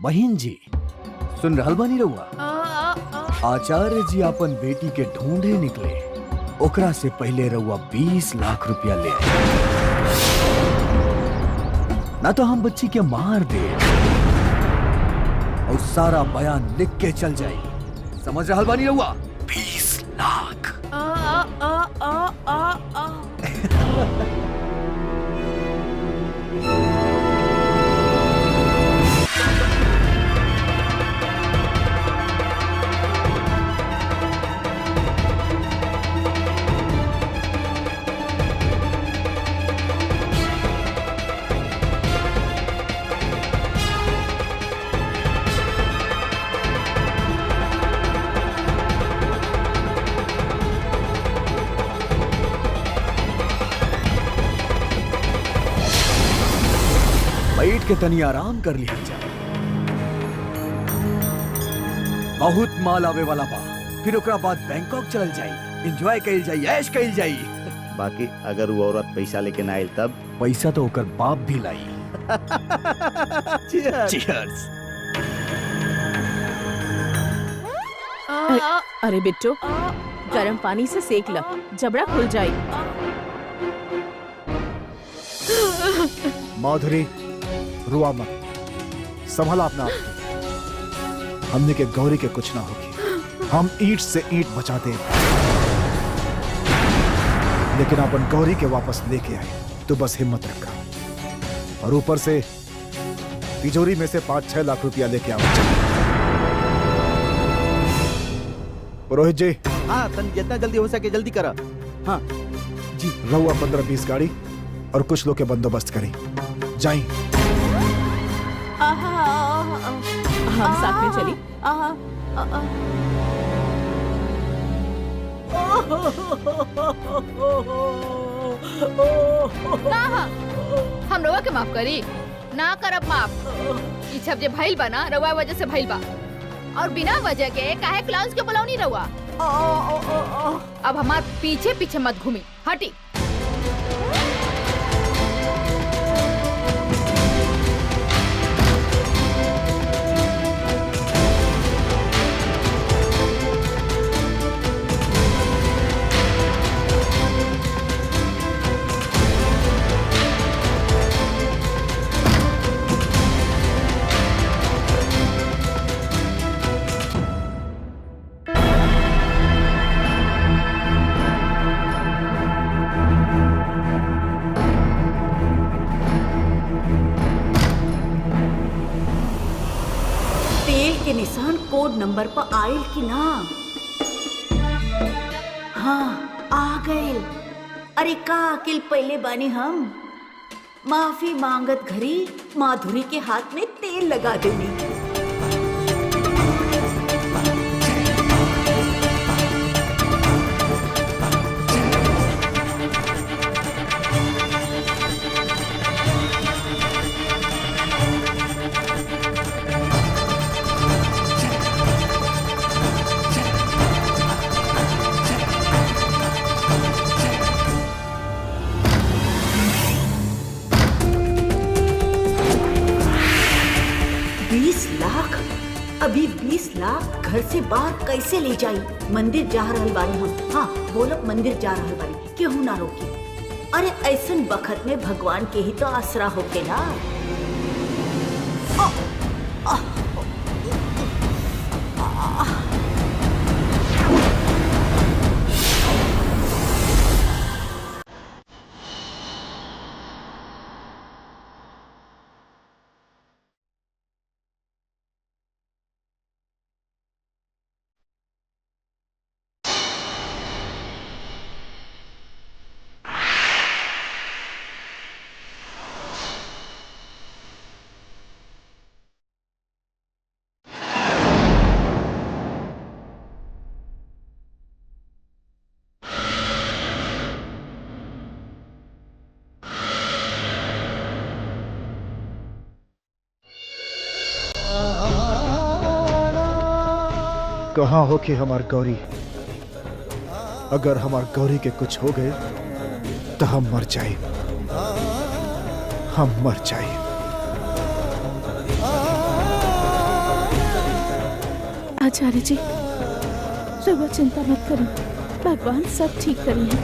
बहन जी, सुन रहल बानी रहुआ? आचार्य जी अपन बेटी के ढूंढे निकले, ओकरा से पहले रहुआ 20 लाख रुपया ले आए। ना तो हम बच्ची के मार दे और सारा बयान लिख के चल जाए। समझ रहल बानी रहुआ? 20 लाख। के तनी आराम कर लिया जाए। बहुत माल आवे वाला बा, फिर ओकरा बाद बैंकॉक चल जाई, एंजॉय कइल जाई, ऐश कइल जाई। बाकी अगर वो औरत पैसा लेके ना आइल तब पैसा तो ओकर बाप भी लाई। Cheers। अरे बिट्टू, गर्म पानी से सेक ल, जबड़ा खुल जाए। माधुरी, रुआ मत, संभाला अपना आप को। हमने के गौरी के कुछ ना होगी, हम ईंट से ईंट बचाते, लेकिन अपन गौरी के वापस लेके आए तो बस हिम्मत रखा, और ऊपर से तिजोरी में से 5-6 लाख रुपया लेके आओ। पुरोहित जी। हाँ, तन जितना जल्दी हो सके जल्दी करा। हाँ जी। रहुआ 15-20 गाड़ी और कुछ लोग के बंदोबस्त करें, जाई। हम साथ में चली। हम रवा के माफ करी ना करब माफ। ई सब जे भइल बा ना रवा वजह से भइल बा, और बिना वजह के काहे क्लाउंस के बुलावनी रवा। अब हमार पीछे पीछे मत घूमी, हटी। के निशान कोड नंबर पर आयल कि ना? हाँ, आ गए। अरे का अकिल पहले बानी हम। माफी मांगत घरी माधुरी के हाथ में तेल लगा देनी। अभी 20 लाख घर से बाहर कैसे ले जाई? मंदिर जा रहल बानी हम। हाँ बोलो, मंदिर जा रहल बानी, केहू ना रोकी। अरे ऐसन बखत में भगवान के ही तो आसरा होके ना। कहाँ हो कि हमार गौरी? अगर हमार गौरी के कुछ हो गए तो हम मर जाए, हम मर जाए। आचार्य जी, रघुआ चिंता मत करें, भगवान सब ठीक करेंगे,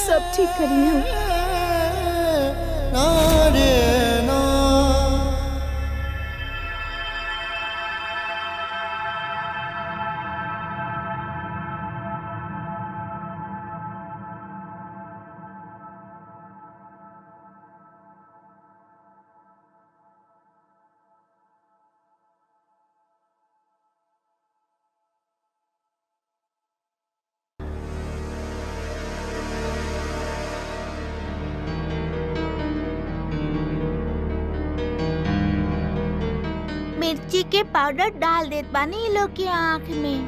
सब ठीक करेंगे। मिर्ची के पाउडर डाल देत बानी ये लोग की आँख में।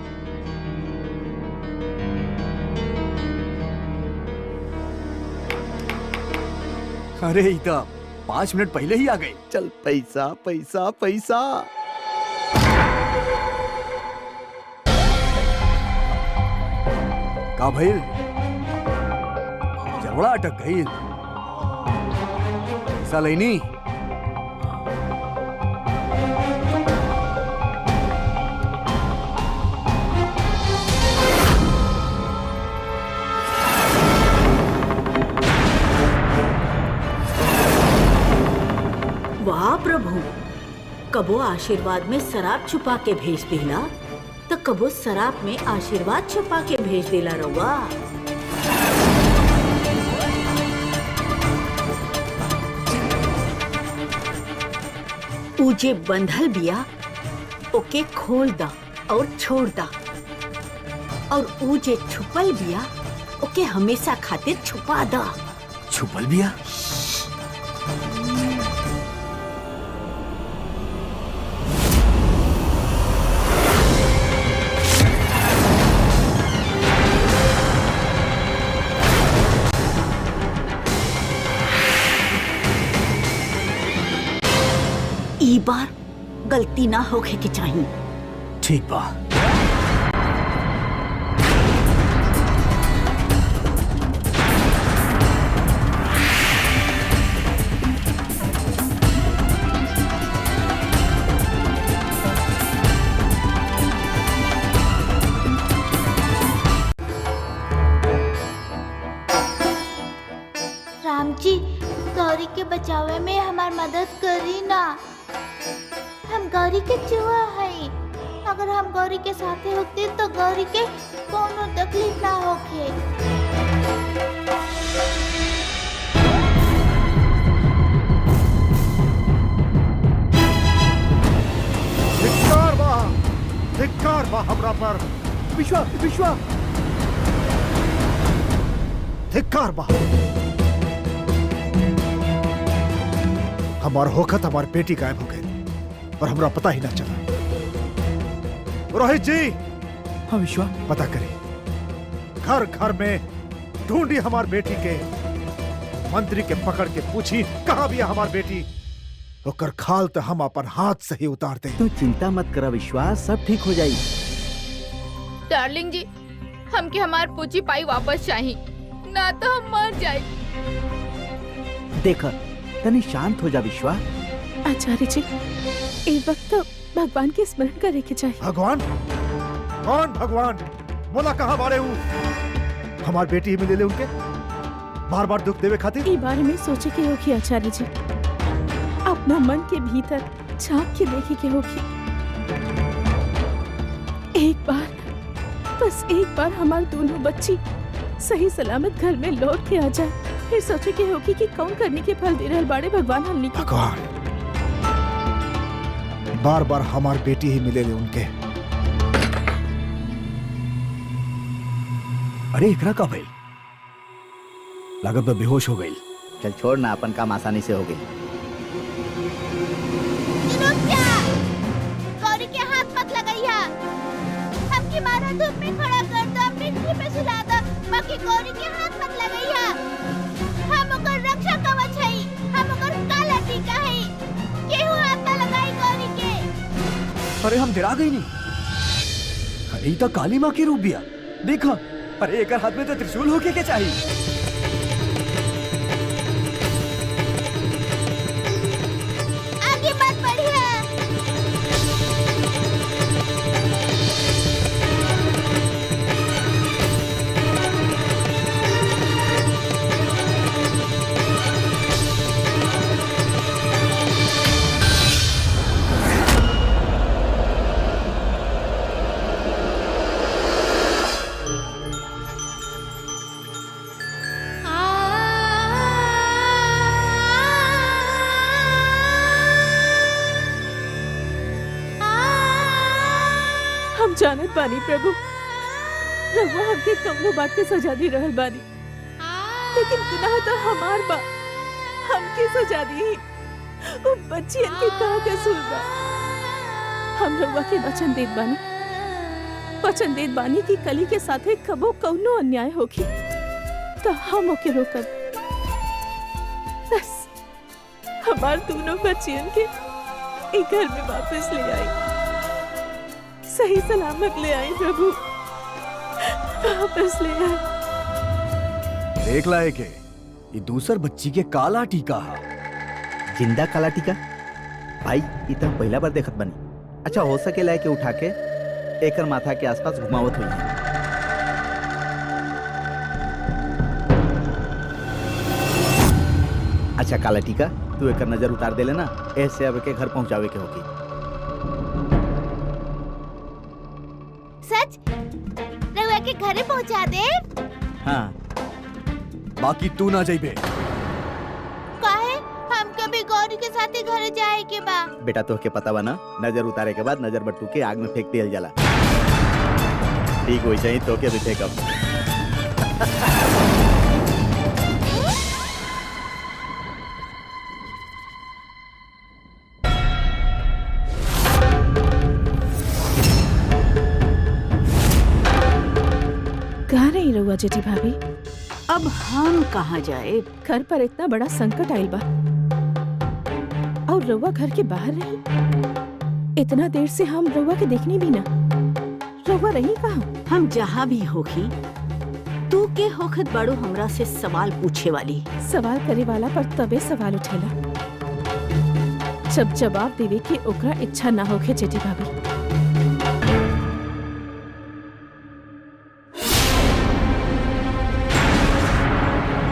अरे इता 5 मिनट पहले ही आ गए। चल पैसा पैसा पैसा। का भइल? जबड़ा अटक गई। पैसा लेनी। वाह प्रभु, कबो आशीर्वाद में शराब छुपा के भेज देला तो कबो शराब में आशीर्वाद छुपा के भेज देला रउआ। ऊ जे बंधल बिया ओके खोल दा और छोड़ दा, और ऊ जे छुपल बिया ओके हमेशा खातिर छुपा दा। छुपल बिया? ई बार गलती ना होखे के चाहिए। ठीक बा। राम जी, गौरी के बचावे में हमार मदद करी ना। हम गौरी के चुहा है। अगर हम गौरी के साथे होते तो गौरी के कोनो तकलीफ ना होखे। धिक्कार बा हमरा पर। विश्वा विश्वा धिक्कार बा। हमार होखत हमार बेटी गायब हो गई और हमरा पता ही ना चला। रोहित जी, हाँ विश्वा, पता करें, घर घर में ढूंढी हमार बेटी के। मंत्री के पकड़ के पूछी कहाँ भी है हमार बेटी। ओकर खाल तो हम अपन हाथ से ही उतार दे। तू चिंता मत करा विश्वास, सब ठीक हो जाई। डार्लिंग जी, हमके हमार पूछी पाई वापस चाहिए, ना तो हम मर जाए। देख, तनी शांत हो जा विश्वा। आचार्य जी, एक वक्त तो भगवान के स्मरण करे के चाहिए। भगवान? कौन भगवान? बोला कहाँ बारे हूँ? हमार बेटी ही मिले ले उनके बार बार दुख देवे खातिर। ई बारे में सोचे के होगी आचार्य जी, अपना मन के भीतर झांक के देखे के होगी। एक बार, बस एक बार हमारे दोनों बच्ची सही सलामत घर में लौट के आ जाए, फिर सोचे के होगी कि कौन करने के फल दे रहे बाड़े भगवान हमनी के। भगवान बार बार हमार बेटी ही मिले ले उनके। अरे एकरा का भइल? लागत बा बेहोश हो गई। चल छोड़ ना, अपन काम आसानी से हो गई। रुक जा, गौरी के हाथ मत लगाइया। हमकी मारा धूप में खड़ा कर दो, मिट्टी पे सुला दो, बाकी गौरी के हाथ मत लगाइया। हम ओकर रक्षा कवच हई, हम ओकर काला टीका हई। केहू हाथ न लगाई गौरी के। अरे हम डरा गई नहीं। अरे तो काली माँ की रूप बिया। देखा, अरे एक हाथ में तो त्रिशूल होके के चाहिए। आगे मत बढ़िया। हम जानत बानी प्रभु, रघुआ हमके कौनो बात के सजा दे रहल बानी, लेकिन गुनाह तो हमार बा। हमके सजा दी। वो बच्चियन के का कसूर बा? हम रघुआ के वचन देत बानी कि कली के साथे कबो कौनो अन्याय होगी तो हम ओके रोकब। बस हमार दोनों बच्चियों के एक घर में वापस ले आई, सही सलामत ले आई प्रभु, वापस ले आई। देख लाए के ये दूसर बच्ची के काला टीका है। जिंदा काला टीका भाई ये तो हम पहला बार देखत बनी। अच्छा हो सके लाए के उठा के एकर माथा के आसपास घुमावत हुई। अच्छा काला टीका तू एकर नजर उतार दे लेना, ऐसे अब के घर पहुंचावे के होगी। सच रउआ के घरे पहुंचा दे। हाँ बाकी तू ना जाइबे। काहे हम कभी गौरी के साथ ही घरे जाए के बा। बेटा तो के पता बा ना, नजर उतारे के बाद नजर बट्टू के आग में फेंक दिया जाला। ठीक हो जाए तो के भी फेंकब। कहाँ रही रहुआ जेठी भाभी? अब हम कहाँ जाए? घर पर इतना बड़ा संकट आइल बा और रहुआ घर के बाहर रही। इतना देर से हम रहुआ के देखनी भी ना। रहुआ रही कहाँ? हम जहाँ भी होखी तू के होखत बड़ो हमरा से सवाल पूछे वाली। सवाल करे वाला पर तबे सवाल उठेला जब जवाब देवे की ओकरा इच्छा ना होखे जेठी भाभी।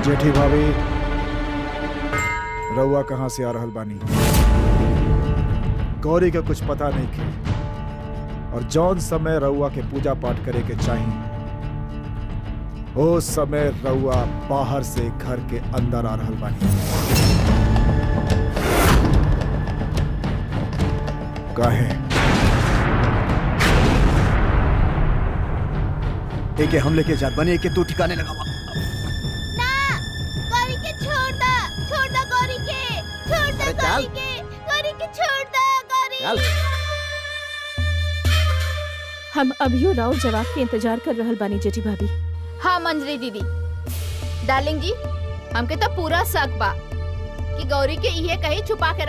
जेठी भाभी रउआ कहाँ से आ रहल बानी? गौरी का कुछ पता नहीं की और जौन समय रउआ के पूजा पाठ करे के चाहिए उस समय रउआ बाहर से घर के अंदर आ रहल बानी। काहे? एके हमले के जात बने एके तू ठिकाने लगावा। गौरी के छोड़ दा गौरी के, छोड़ दा चल। गौरी के छोड़ दा गौरी। चल। हम अभियो राव जवाब के इंतजार कर रहल बानी जेठी भाभी। हाँ मंजरी दीदी, डार्लिंग जी हमके तो पूरा शक बा कि गौरी के इहे कहीं छुपा के